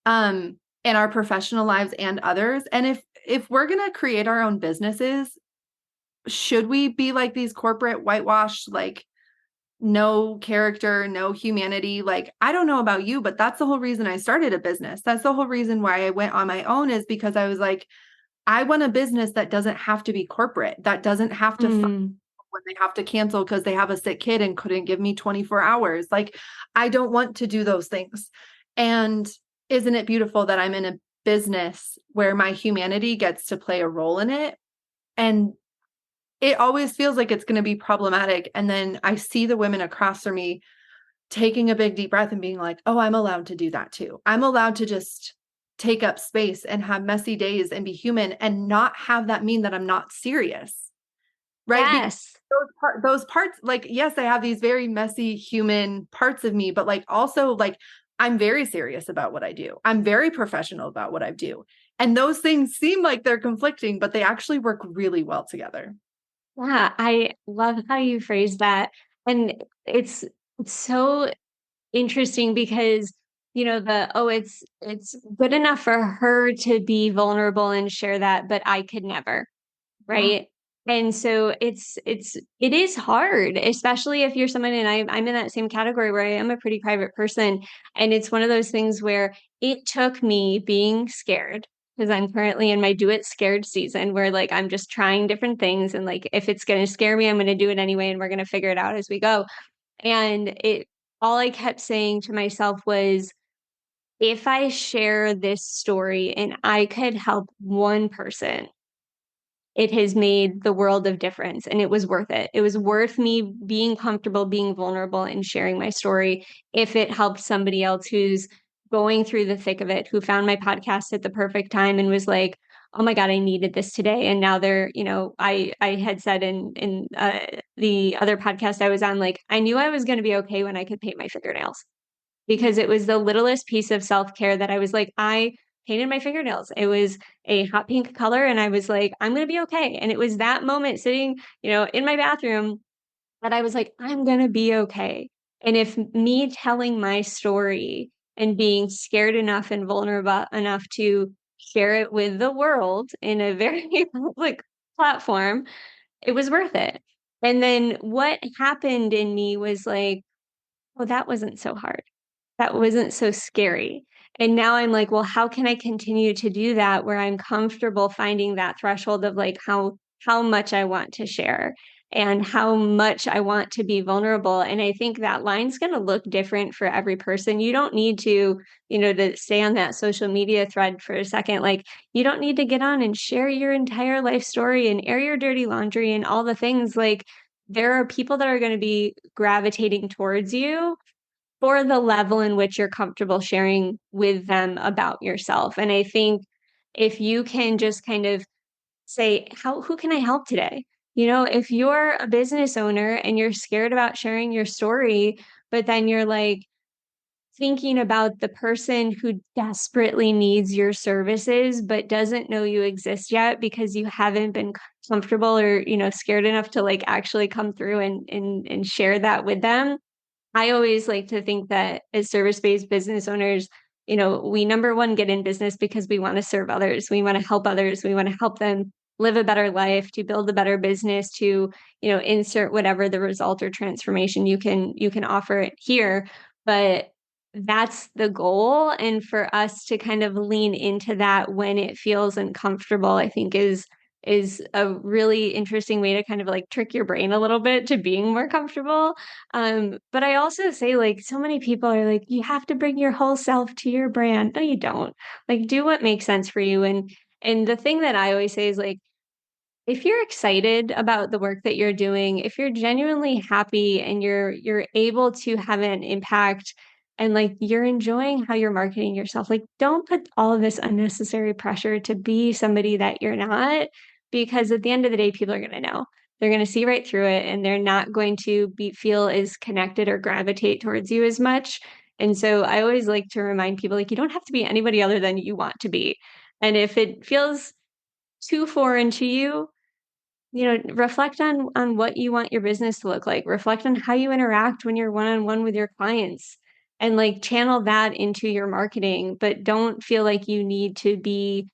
in our professional lives and others. And if we're going to create our own businesses, should we be like these corporate whitewashed, like no character, no humanity? Like, I don't know about you, but that's the whole reason I started a business. That's the whole reason why I went on my own is because I was like, I want a business that doesn't have to be corporate, that doesn't have to Mm. when they have to cancel because they have a sick kid and couldn't give me 24 hours. Like, I don't want to do those things. And isn't it beautiful that I'm in a business where my humanity gets to play a role in it? And it always feels like it's going to be problematic. And then I see the women across from me taking a big deep breath and being like, oh, I'm allowed to do that too. I'm allowed to just take up space and have messy days and be human and not have that mean that I'm not serious. Right. Because Yes. those parts, like, yes, I have these very messy human parts of me, but like also like I'm very serious about what I do. I'm very professional about what I do. And those things seem like they're conflicting, but they actually work really well together. Yeah, I love how you phrase that. And it's so interesting because it's good enough for her to be vulnerable and share that, but I could never. Yeah. Right? And so it is hard, especially if you're someone, and I'm in that same category where I am a pretty private person. And it's one of those things where it took me being scared, because I'm currently in my do it scared season where like I'm just trying different things. And like if it's gonna scare me, I'm gonna do it anyway, and we're gonna figure it out as we go. And it all I kept saying to myself was, if I share this story and I could help one person, it has made the world of difference and it was worth it. It was worth me being comfortable, being vulnerable, and sharing my story if it helped somebody else who's going through the thick of it, who found my podcast at the perfect time and was like, oh my God, I needed this today. And now they're, I had said in the other podcast I was on, like, I knew I was going to be okay when I could paint my fingernails because it was the littlest piece of self-care that I was like, I painted my fingernails. It was a hot pink color and I was like, I'm going to be okay. And it was that moment sitting, in my bathroom that I was like, I'm going to be okay. And if me telling my story and being scared enough and vulnerable enough to share it with the world in a very public platform, it was worth it. And then what happened in me was like, oh, that wasn't so hard, that wasn't so scary. And now I'm like, well, how can I continue to do that where I'm comfortable finding that threshold of like how much I want to share and how much I want to be vulnerable. And I think that line's going to look different for every person. You don't need to, to stay on that social media thread for a second. Like, you don't need to get on and share your entire life story and air your dirty laundry and all the things. Like, there are people that are going to be gravitating towards you for the level in which you're comfortable sharing with them about yourself. And I think if you can just kind of say, who can I help today? If you're a business owner and you're scared about sharing your story, but then you're like thinking about the person who desperately needs your services, but doesn't know you exist yet because you haven't been comfortable or, scared enough to like actually come through and share that with them. I always like to think that as service-based business owners, we number one get in business because we want to serve others. We want to help others. We want to help them live a better life, to build a better business, to, insert whatever the result or transformation you can offer it here. But that's the goal. And for us to kind of lean into that when it feels uncomfortable, I think is a really interesting way to kind of like trick your brain a little bit to being more comfortable. But I also say, like, so many people are like, you have to bring your whole self to your brand. No, you don't. Like, do what makes sense for you. And the thing that I always say is like, if you're excited about the work that you're doing, if you're genuinely happy and you're able to have an impact and like you're enjoying how you're marketing yourself, like don't put all of this unnecessary pressure to be somebody that you're not, because at the end of the day, people are going to know. They're going to see right through it and they're not going to feel as connected or gravitate towards you as much. And so I always like to remind people, like, you don't have to be anybody other than you want to be. And if it feels too foreign to you, reflect on what you want your business to look like. Reflect on how you interact when you're one-on-one with your clients and like channel that into your marketing, but don't feel like you need to be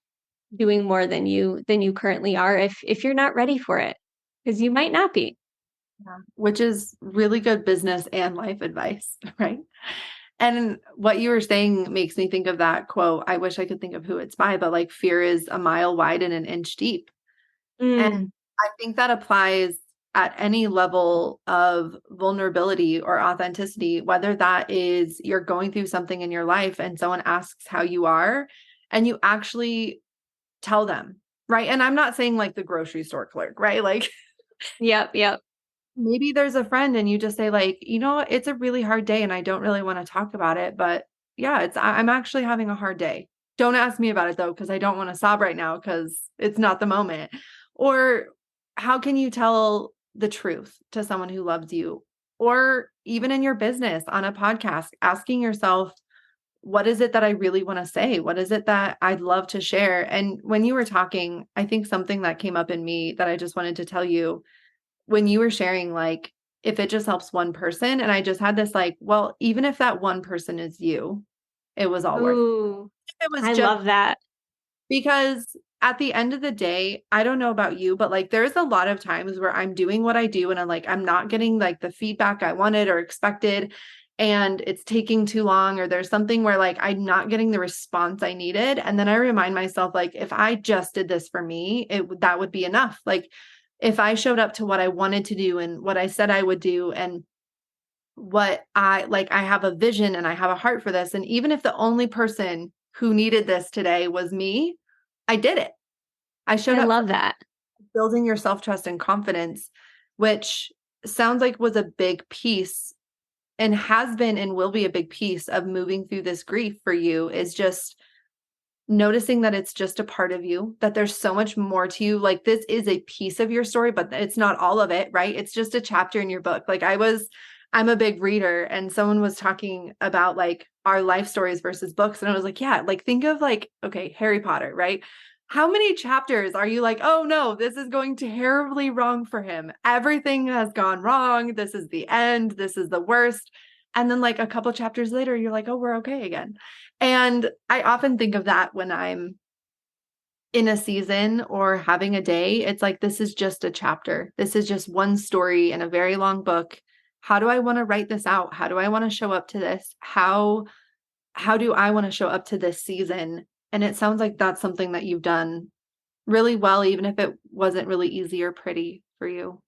doing more than you currently are if you're not ready for it, because you might not be. Yeah. Which is really good business and life advice, right? And what you were saying makes me think of that quote. I wish I could think of who it's by, but like fear is a mile wide and an inch deep. And Mm, I think that applies at any level of vulnerability or authenticity, whether that is you're going through something in your life and someone asks how you are and you actually tell them, right? And I'm not saying like the grocery store clerk, right? Like yep, yep. maybe there's a friend and you just say like, it's a really hard day and I don't really want to talk about it, but yeah, I'm actually having a hard day. Don't ask me about it though, because I don't want to sob right now because it's not the moment. Or how can you tell the truth to someone who loves you? Or even in your business on a podcast, asking yourself, what is it that I really want to say? What is it that I'd love to share? And when you were talking, I think something that came up in me that I just wanted to tell you when you were sharing, like, if it just helps one person, and I just had this like, well, even if that one person is you, it was all worth it. Ooh, It was I just love that. because at the end of the day, I don't know about you, but like there's a lot of times where I'm doing what I do and I'm not getting like the feedback I wanted or expected, and it's taking too long, or there's something where like I'm not getting the response I needed. And then I remind myself, like, if I just did this for me, that would be enough. Like if I showed up to what I wanted to do and what I said I would do and what I like. I have a vision and I have a heart for this. And even if the only person who needed this today was me, I did it. I showed I up. love that. Building your self-trust and confidence, which sounds like was a big piece and has been and will be a big piece of moving through this grief for you, is just noticing that it's just a part of you, that there's so much more to you. Like this is a piece of your story, but it's not all of it, right? It's just a chapter in your book. Like I'm a big reader, and someone was talking about like our life stories versus books. And I was like, yeah, like think of like, okay, Harry Potter, right? How many chapters are you like, oh no, this is going terribly wrong for him. Everything has gone wrong. This is the end. This is the worst. And then like a couple chapters later, you're like, oh, we're okay again. And I often think of that when I'm in a season or having a day. It's like, this is just a chapter. This is just one story in a very long book. How do I want to write this out? How do I want to show up to this? How do I want to show up to this season? And it sounds like that's something that you've done really well, even if it wasn't really easy or pretty for you.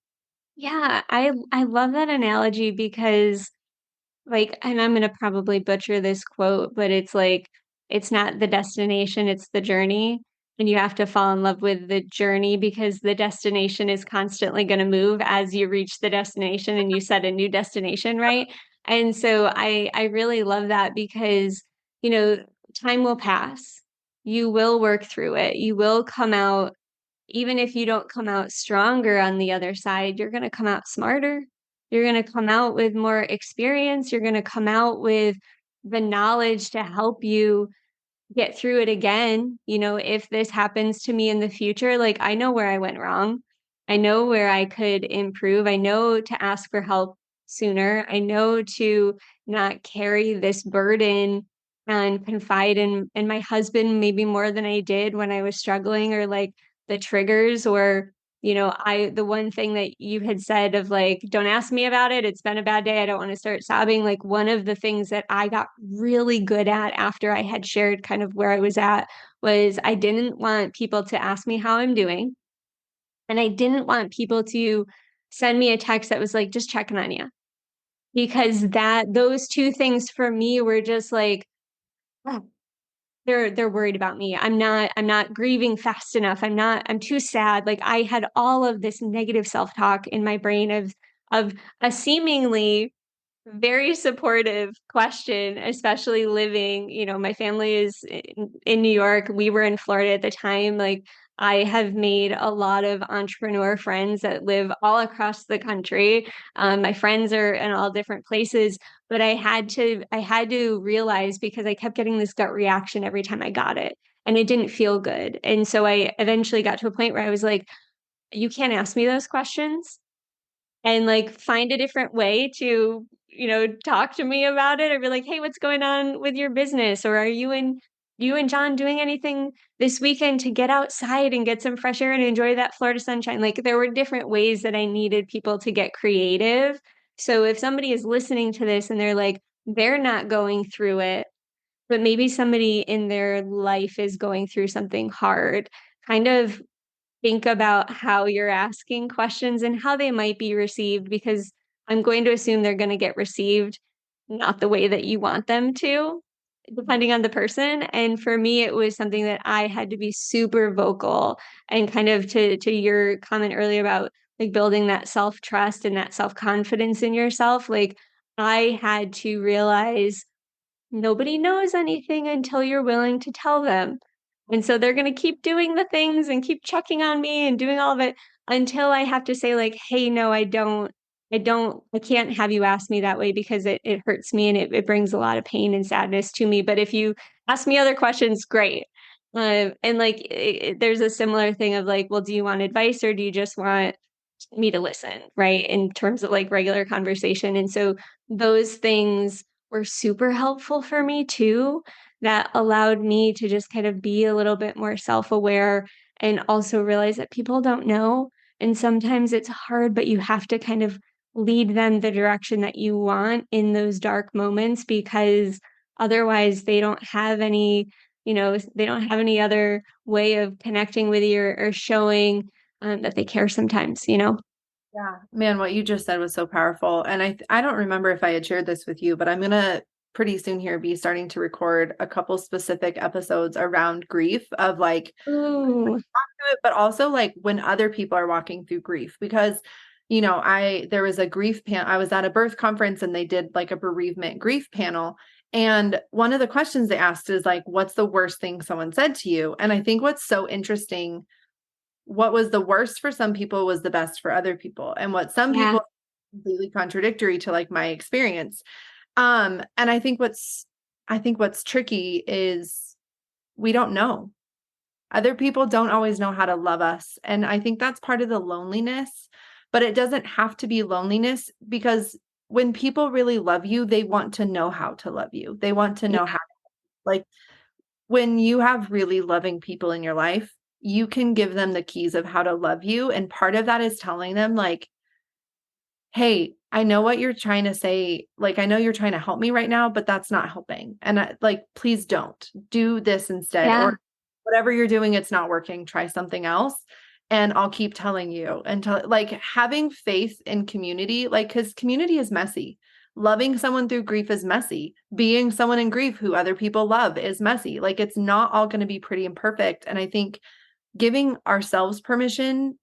Yeah, I love that analogy because like, and I'm gonna probably butcher this quote, but it's like, it's not the destination, it's the journey. And you have to fall in love with the journey because the destination is constantly going to move as you reach the destination and you set a new destination, right? And so I really love that because, you know, time will pass. You will work through it. You will come out, even if you don't come out stronger on the other side, you're going to come out smarter. You're going to come out with more experience. You're going to come out with the knowledge to help you get through it again. You know, if this happens to me in the future, like I know where I went wrong. I know where I could improve. I know to ask for help sooner. I know to not carry this burden and confide in my husband maybe more than I did when I was struggling, or like the triggers, or you know, the one thing that you had said of like, don't ask me about it. It's been a bad day. I don't want to start sobbing. Like, one of the things that I got really good at after I had shared kind of where I was at was I didn't want people to ask me how I'm doing. And I didn't want people to send me a text that was like, just checking on you. Because those two things for me were just like, oh, they're worried about me. I'm not grieving fast enough. I'm too sad. Like I had all of this negative self-talk in my brain of a seemingly very supportive question, especially living, you know, my family is in New York. We were in Florida at the time. Like I have made a lot of entrepreneur friends that live all across the country. My friends are in all different places, but I had to realize, because I kept getting this gut reaction every time I got it, and it didn't feel good. And so I eventually got to a point where I was like, you can't ask me those questions, and like find a different way to, you know, talk to me about it, or be like, hey, what's going on with your business, or are you and John doing anything this weekend to get outside and get some fresh air and enjoy that Florida sunshine? Like there were different ways that I needed people to get creative. So if somebody is listening to this and they're like, they're not going through it, but maybe somebody in their life is going through something hard, kind of think about how you're asking questions and how they might be received, because I'm going to assume they're going to get received not the way that you want them to, depending on the person. And for me, it was something that I had to be super vocal, and kind of to your comment earlier about like building that self-trust and that self-confidence in yourself. Like I had to realize nobody knows anything until you're willing to tell them. And so they're going to keep doing the things and keep checking on me and doing all of it until I have to say like, hey, no, I can't have you ask me that way, because it hurts me and it brings a lot of pain and sadness to me. But if you ask me other questions, great. And like, there's a similar thing of like, well, do you want advice or do you just want me to listen, right? In terms of like regular conversation. And so those things were super helpful for me too, that allowed me to just kind of be a little bit more self-aware, and also realize that people don't know. And sometimes it's hard, but you have to kind of lead them the direction that you want in those dark moments, because otherwise they don't have any, you know, they don't have any other way of connecting with you, or showing that they care sometimes, you know? Yeah, man, what you just said was so powerful. And I don't remember if I had shared this with you, but I'm gonna pretty soon here be starting to record a couple specific episodes around grief of like Ooh, it, but also like when other people are walking through grief because there was a grief panel. I was at a birth conference and they did like a bereavement grief panel, and one of the questions they asked is like, what's the worst thing someone said to you? And I think what's so interesting, what was the worst for some people was the best for other people, and what some yeah, people completely contradictory to like my experience. And I think what's tricky is we don't know. Other people don't always know how to love us. And I think that's part of the loneliness, but it doesn't have to be loneliness because when people really love you, they want to know how to love you. They want to know yeah, how, like, when you have really loving people in your life, you can give them the keys of how to love you. And part of that is telling them, like, hey, I know what you're trying to say. Like, I know you're trying to help me right now, but that's not helping. And like, please don't do this instead, yeah, or whatever you're doing, it's not working. Try something else. And I'll keep telling you until like having faith in community, like, because community is messy. Loving someone through grief is messy. Being someone in grief who other people love is messy. Like, it's not all going to be pretty and perfect. And I think giving ourselves permission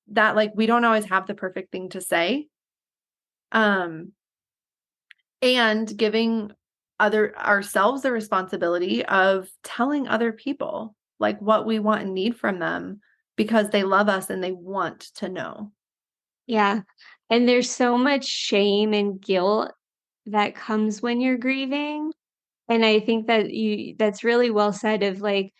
that, like, we don't always have the perfect thing to say, um, and giving other ourselves the responsibility of telling other people like what we want and need from them because they love us and they want to know. yeah. And there's so much shame and guilt that comes when you're grieving. And I think that's really well said of like,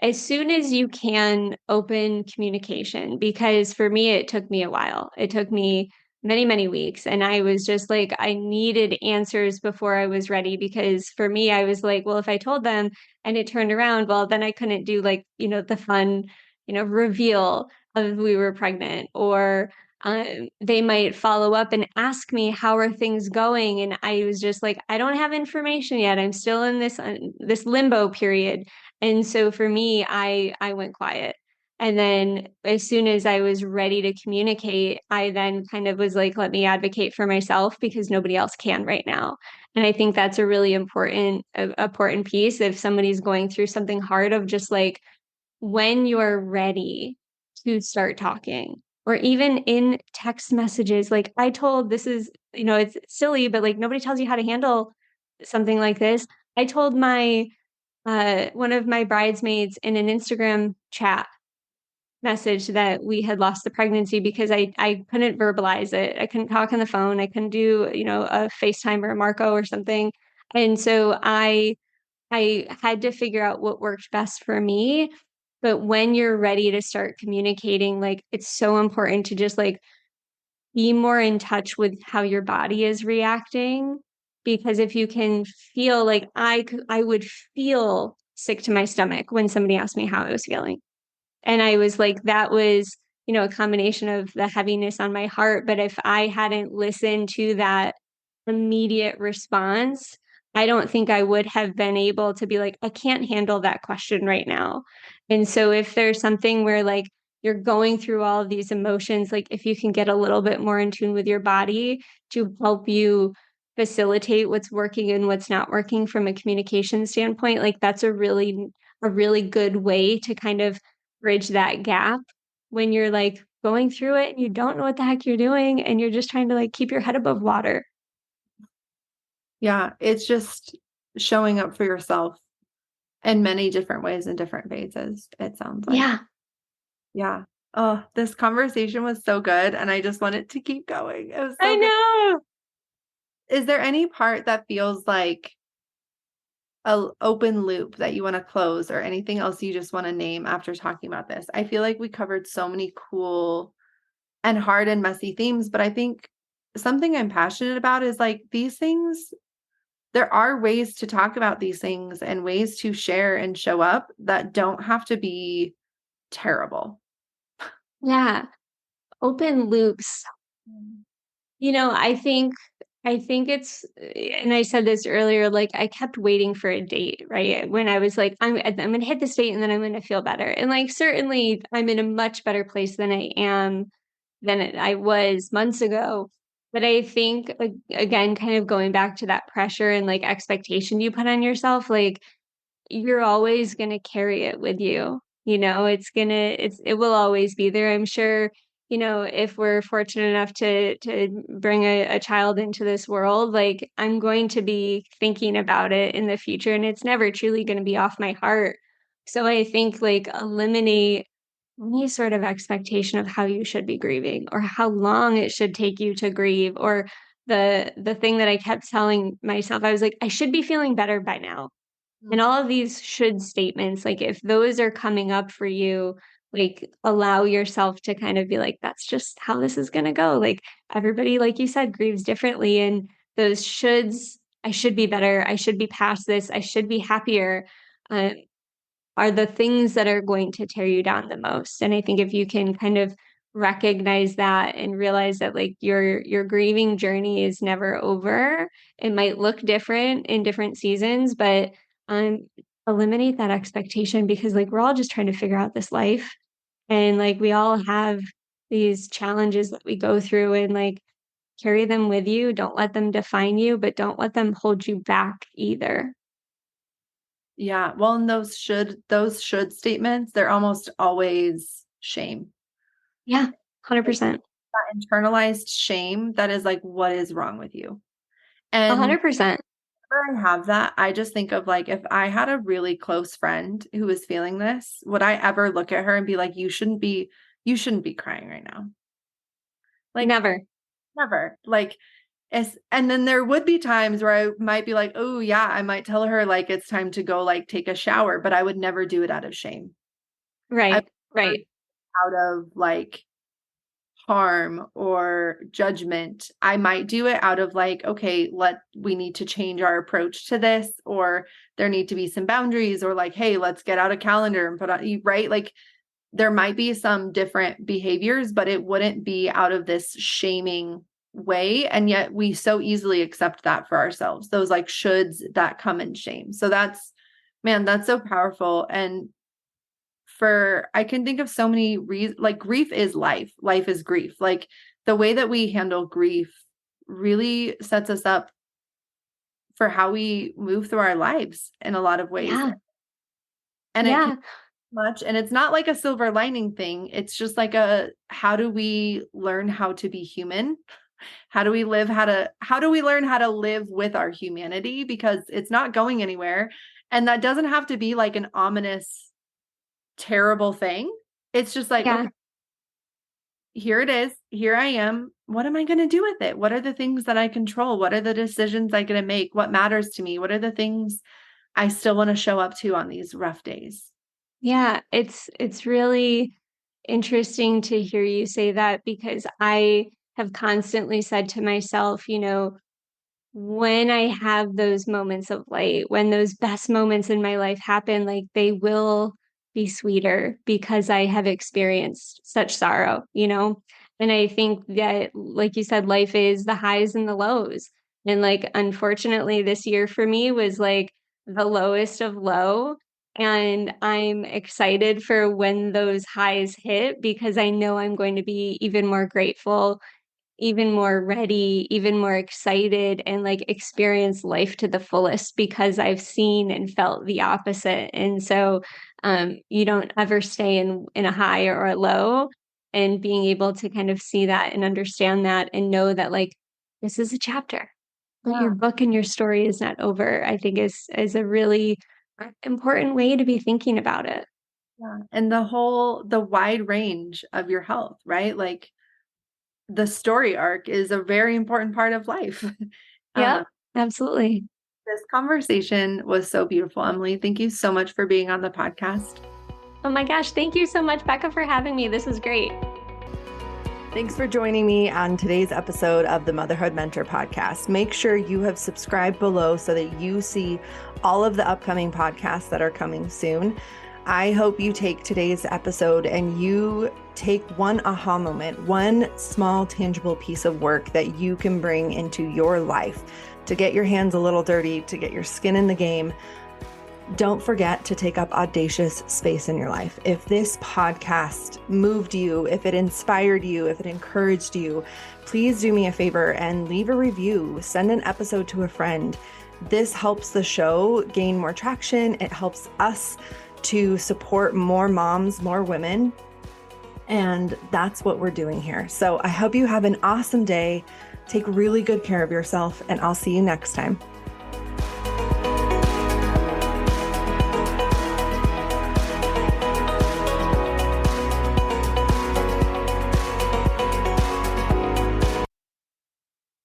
as soon as you can open communication, because for me, it took me a while. It took me many, many weeks. And I was just like, I needed answers before I was ready. Because for me, I was like, well, if I told them and it turned around, well, then I couldn't do like, the fun, reveal of we were pregnant, or they might follow up and ask me how are things going, and I was just like, I don't have information yet. I'm still in this limbo period, and so for me, I went quiet. And then as soon as I was ready to communicate, I then kind of was like, let me advocate for myself because nobody else can right now. And I think that's a really important piece if somebody's going through something hard, of just like, when you're ready to start talking, or even in text messages, like I told, this is, it's silly, but like nobody tells you how to handle something like this. I told my one of my bridesmaids in an Instagram chat message that we had lost the pregnancy, because I couldn't verbalize it. I couldn't talk on the phone. I couldn't do, a FaceTime or a Marco or something. And so I had to figure out what worked best for me. But when you're ready to start communicating, like it's so important to just like be more in touch with how your body is reacting. Because if you can feel like I would feel sick to my stomach when somebody asked me how I was feeling. And I was like, that was, a combination of the heaviness on my heart. But if I hadn't listened to that immediate response, I don't think I would have been able to be like, I can't handle that question right now. And so if there's something where like you're going through all of these emotions, like if you can get a little bit more in tune with your body to help you facilitate what's working and what's not working from a communication standpoint, like that's a really good way to kind of bridge that gap when you're like going through it and you don't know what the heck you're doing and you're just trying to like keep your head above water. Yeah, it's just showing up for yourself in many different ways in different phases, it sounds like. Yeah, Yeah. Oh, this conversation was so good and I just want it to keep going. It was I so good. know. Is there any part that feels like a open loop that you want to close, or anything else you just want to name after talking about this? I feel like we covered so many cool and hard and messy themes, but I think something I'm passionate about is like these things, there are ways to talk about these things and ways to share and show up that don't have to be terrible. Yeah. Open loops. Mm. I think it's, and I said this earlier, like I kept waiting for a date, right? When I was like, I'm going to hit this date and then I'm going to feel better. And like, certainly I'm in a much better place than I am than I was months ago. But I think, like, again, kind of going back to that pressure and like expectation you put on yourself, like you're always going to carry it with you. It will always be there. I'm sure, if we're fortunate enough to bring a child into this world, like I'm going to be thinking about it in the future, and it's never truly going to be off my heart. So I think like eliminate any sort of expectation of how you should be grieving or how long it should take you to grieve, or the thing that I kept telling myself, I was like, I should be feeling better by now. And all of these should statements, like if those are coming up for you, like allow yourself to kind of be like, that's just how this is going to go. Like everybody, like you said, grieves differently. And those shoulds, I should be better. I should be past this. I should be happier. Uh, are the things that are going to tear you down the most. And I think if you can kind of recognize that and realize that like your grieving journey is never over, it might look different in different seasons, but um eliminate that expectation, because like we're all just trying to figure out this life, and like we all have these challenges that we go through, and like carry them with you. Don't let them define you, but don't let them hold you back either. Yeah. Well, and those should statements, they're almost always shame. Yeah, Like 100%. that internalized shame that is like, what is wrong with you? And 100%. whenever I have that, I just think of like, if I had a really close friend who was feeling this, would I ever look at her and be like, you shouldn't be crying right now? Like, Never. never. Like, and then there would be times where I might be like, oh yeah, I might tell her like it's time to go like take a shower, but I would never do it out of shame. I would Right, never do right. it out of like harm or judgment. I might do it out of like, okay, we need to change our approach to this, or there need to be some boundaries, or like, hey, let's get out a calendar and put on, right? Like there might be some different behaviors, but it wouldn't be out of this shaming way. And yet we so easily accept that for ourselves, those like shoulds that come in shame. So man, that's so powerful. And I can think of so many reasons, like grief is life. Life is grief. Like the way that we handle grief really sets us up for how we move through our lives in a lot of ways. Yeah, And it can yeah, be much, and it's not like a silver lining thing. It's just like how do we learn how to be human? How do we learn how to live with our humanity? Because it's not going anywhere. And that doesn't have to be like an ominous, terrible thing. It's just like, yeah, okay, here it is. Here I am. What am I going to do with it? What are the things that I control? What are the decisions I'm going to make? What matters to me? What are the things I still want to show up to on these rough days? yeah. It's really interesting to hear you say that, because I have constantly said to myself, when I have those moments of light, when those best moments in my life happen, like they will be sweeter because I have experienced such sorrow. And I think that, like you said, life is the highs and the lows. And like, unfortunately, this year for me was like the lowest of low. And I'm excited for when those highs hit, because I know I'm going to be even more grateful, even more ready, even more excited, and like experience life to the fullest, because I've seen and felt the opposite. And so you don't ever stay in a high or a low, and being able to kind of see that and understand that and know that like this is a chapter, but your Yeah. book and your story is not over, I think is a really important way to be thinking about it. Yeah. And the wide range of your health, right? Like the story arc is a very important part of life. Yep, absolutely. This conversation was so beautiful, Emily. Thank you so much for being on the podcast. Oh my gosh, thank you so much, Becca, for having me. This was great. Thanks for joining me on today's episode of the Motherhood Mentor podcast. Make sure you have subscribed below so that you see all of the upcoming podcasts that are coming soon. I hope you take today's episode and you take one aha moment, one small tangible piece of work that you can bring into your life to get your hands a little dirty, to get your skin in the game. Don't forget to take up audacious space in your life. If this podcast moved you, if it inspired you, if it encouraged you, please do me a favor and leave a review. Send an episode to a friend. This helps the show gain more traction. It helps us to support more moms, more women. And that's what we're doing here. So I hope you have an awesome day. Take really good care of yourself, and I'll see you next time.